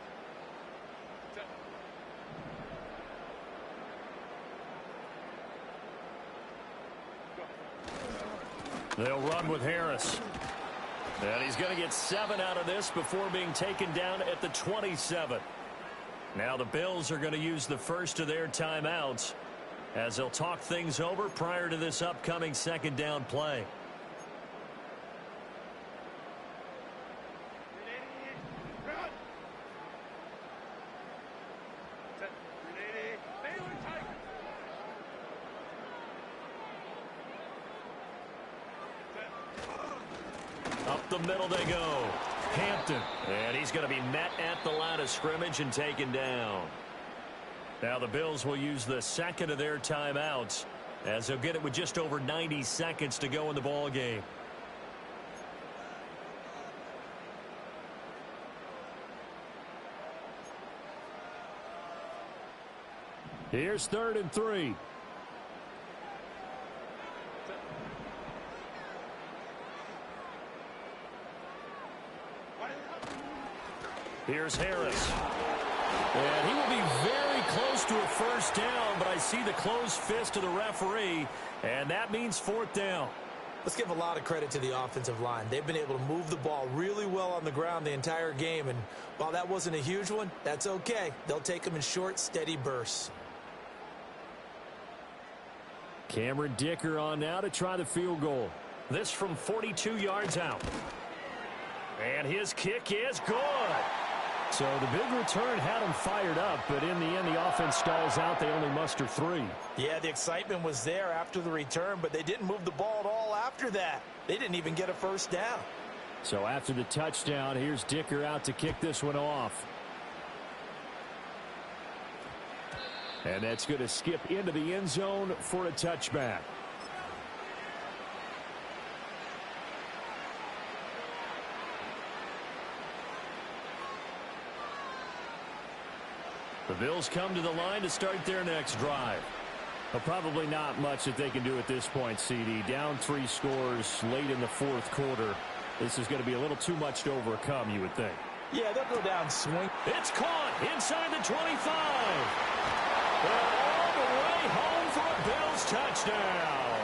They'll run with Harris. And he's going to get 7 out of this before being taken down at the 27. Now the Bills are going to use the first of their timeouts as they'll talk things over prior to this upcoming second down play. Up the middle they go. Hampton. And he's going to be met at the line of scrimmage and taken down. Now the Bills will use the second of their timeouts as they'll get it with just over 90 seconds to go in the ball game. Here's 3rd and 3. Here's Harris. And he will be very close to a first down, but I see the closed fist of the referee, and that means 4th down.
Let's give a lot of credit to the offensive line. They've been able to move the ball really well on the ground the entire game, and while that wasn't a huge one, that's okay. They'll take them in short, steady bursts.
Cameron Dicker on now to try the field goal. This from 42 yards out. And his kick is good. So the big return had them fired up, but in the end, the offense stalls out. They only muster 3.
Yeah, the excitement was there after the return, but they didn't move the ball at all after that. They didn't even get a first down.
So after the touchdown, here's Dicker out to kick this one off. And that's going to skip into the end zone for a touchback. The Bills come to the line to start their next drive. Well, probably not much that they can do at this point, CD. Down 3 scores late in the 4th quarter. This is going to be a little too much to overcome, you would think.
Yeah, they'll go down swing.
It's caught inside the 25. All the way home for a Bills touchdown.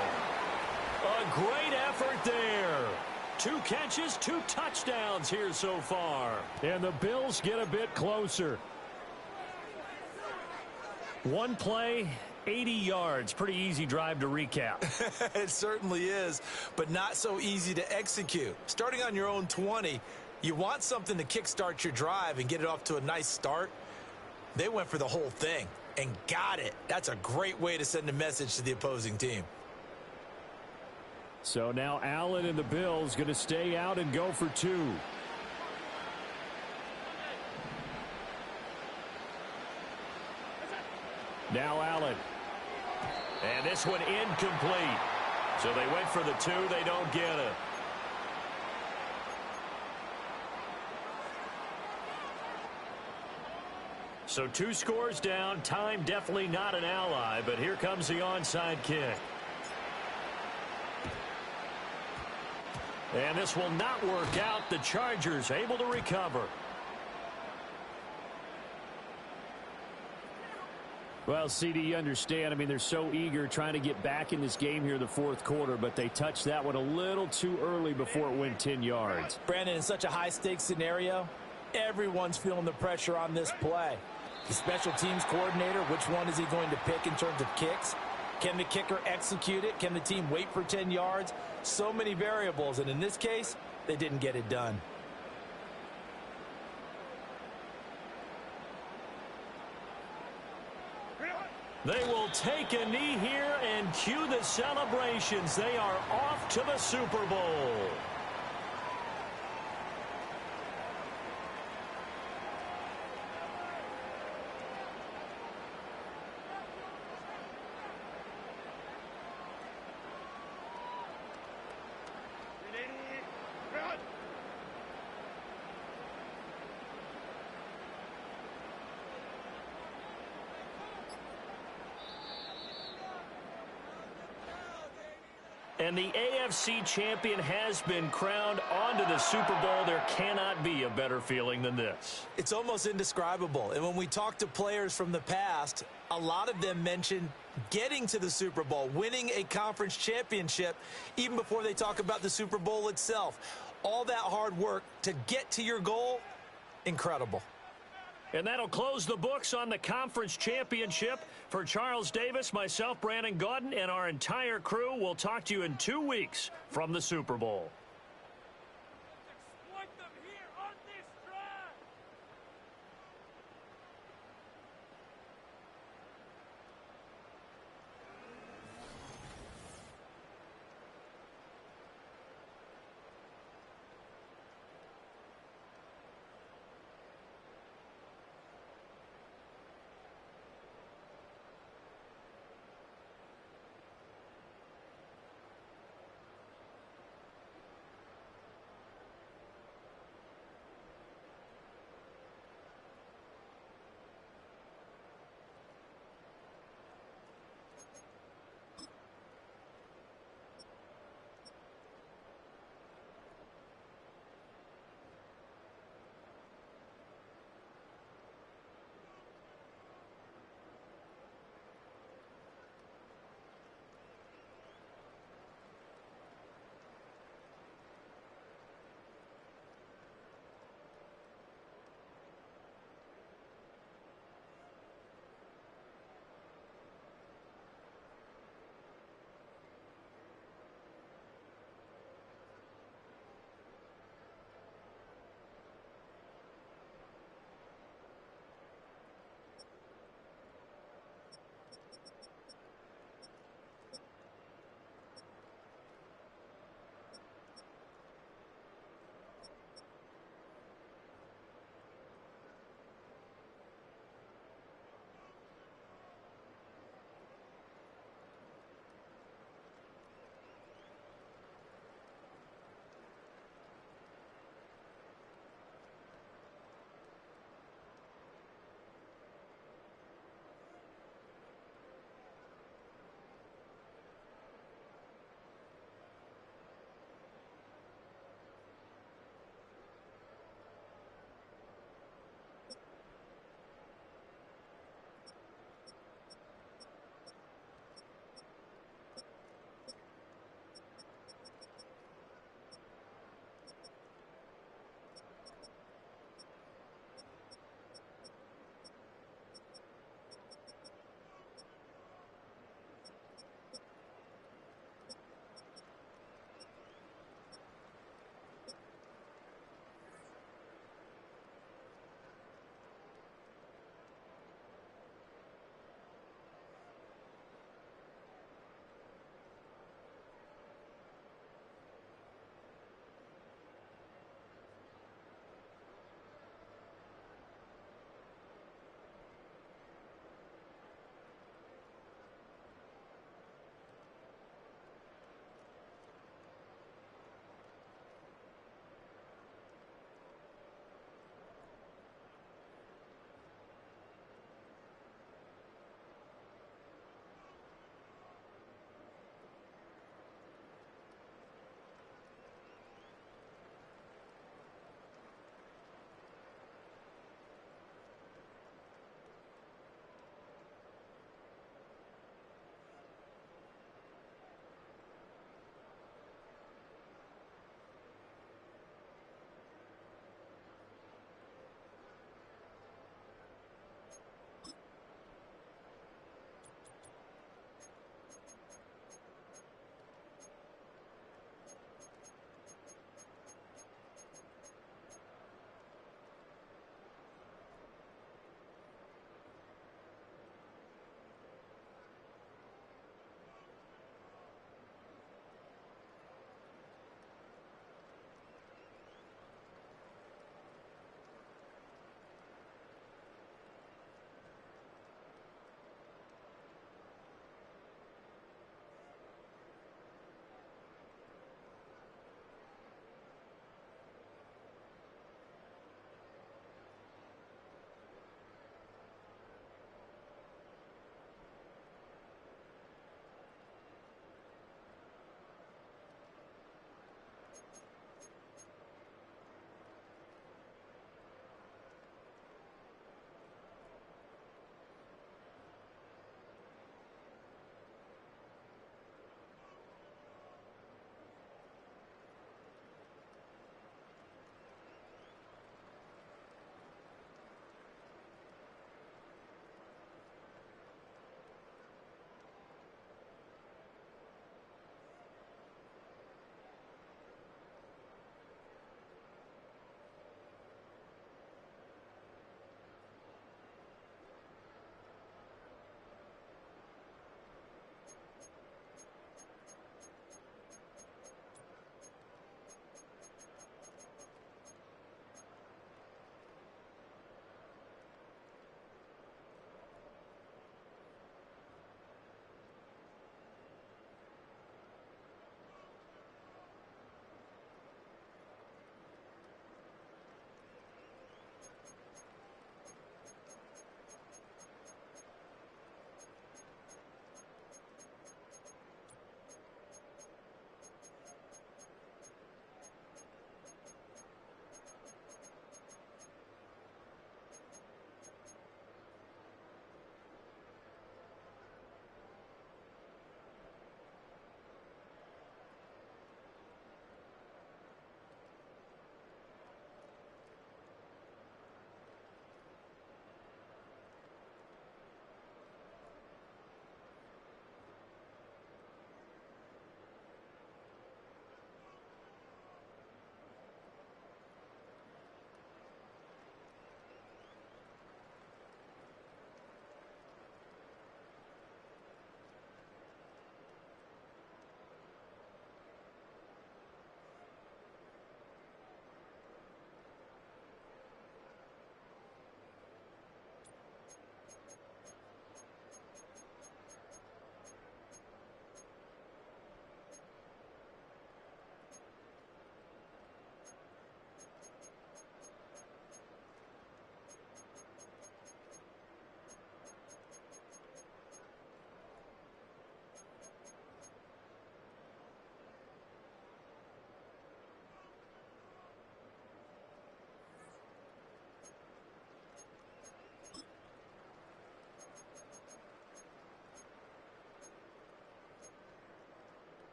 A great effort there. 2 catches, 2 touchdowns here so far. And the Bills get a bit closer. 1 play, 80 yards. Pretty easy drive to recap.
It certainly is, but not so easy to execute. Starting on your own 20, you want something to kickstart your drive and get it off to a nice start. They went for the whole thing and got it. That's a great way to send a message to the opposing team.
So now Allen and the Bills going to stay out and go for 2. Now Allen. And this one incomplete. So they went for the 2. They don't get it. So 2 scores down. Time definitely not an ally, but here comes the onside kick. And this will not work out. The Chargers able to recover. Well, CD, you understand. I mean, they're so eager trying to get back in this game here in the 4th quarter, but they touched that one a little too early before it went 10 yards.
Brandon, in such a high-stakes scenario, everyone's feeling the pressure on this play. The special teams coordinator, which one is he going to pick in terms of kicks? Can the kicker execute it? Can the team wait for 10 yards? So many variables, and in this case, they didn't get it done.
They will take a knee here and cue the celebrations. They are off to the Super Bowl. And the AFC champion has been crowned onto the Super Bowl. There cannot be a better feeling than this.
It's almost indescribable. And when we talk to players from the past, a lot of them mention getting to the Super Bowl, winning a conference championship, even before they talk about the Super Bowl itself. All that hard work to get to your goal, incredible.
And that'll close the books on the conference championship. For Charles Davis, myself, Brandon Gaudin, and our entire crew, we'll talk to you in 2 weeks from the Super Bowl.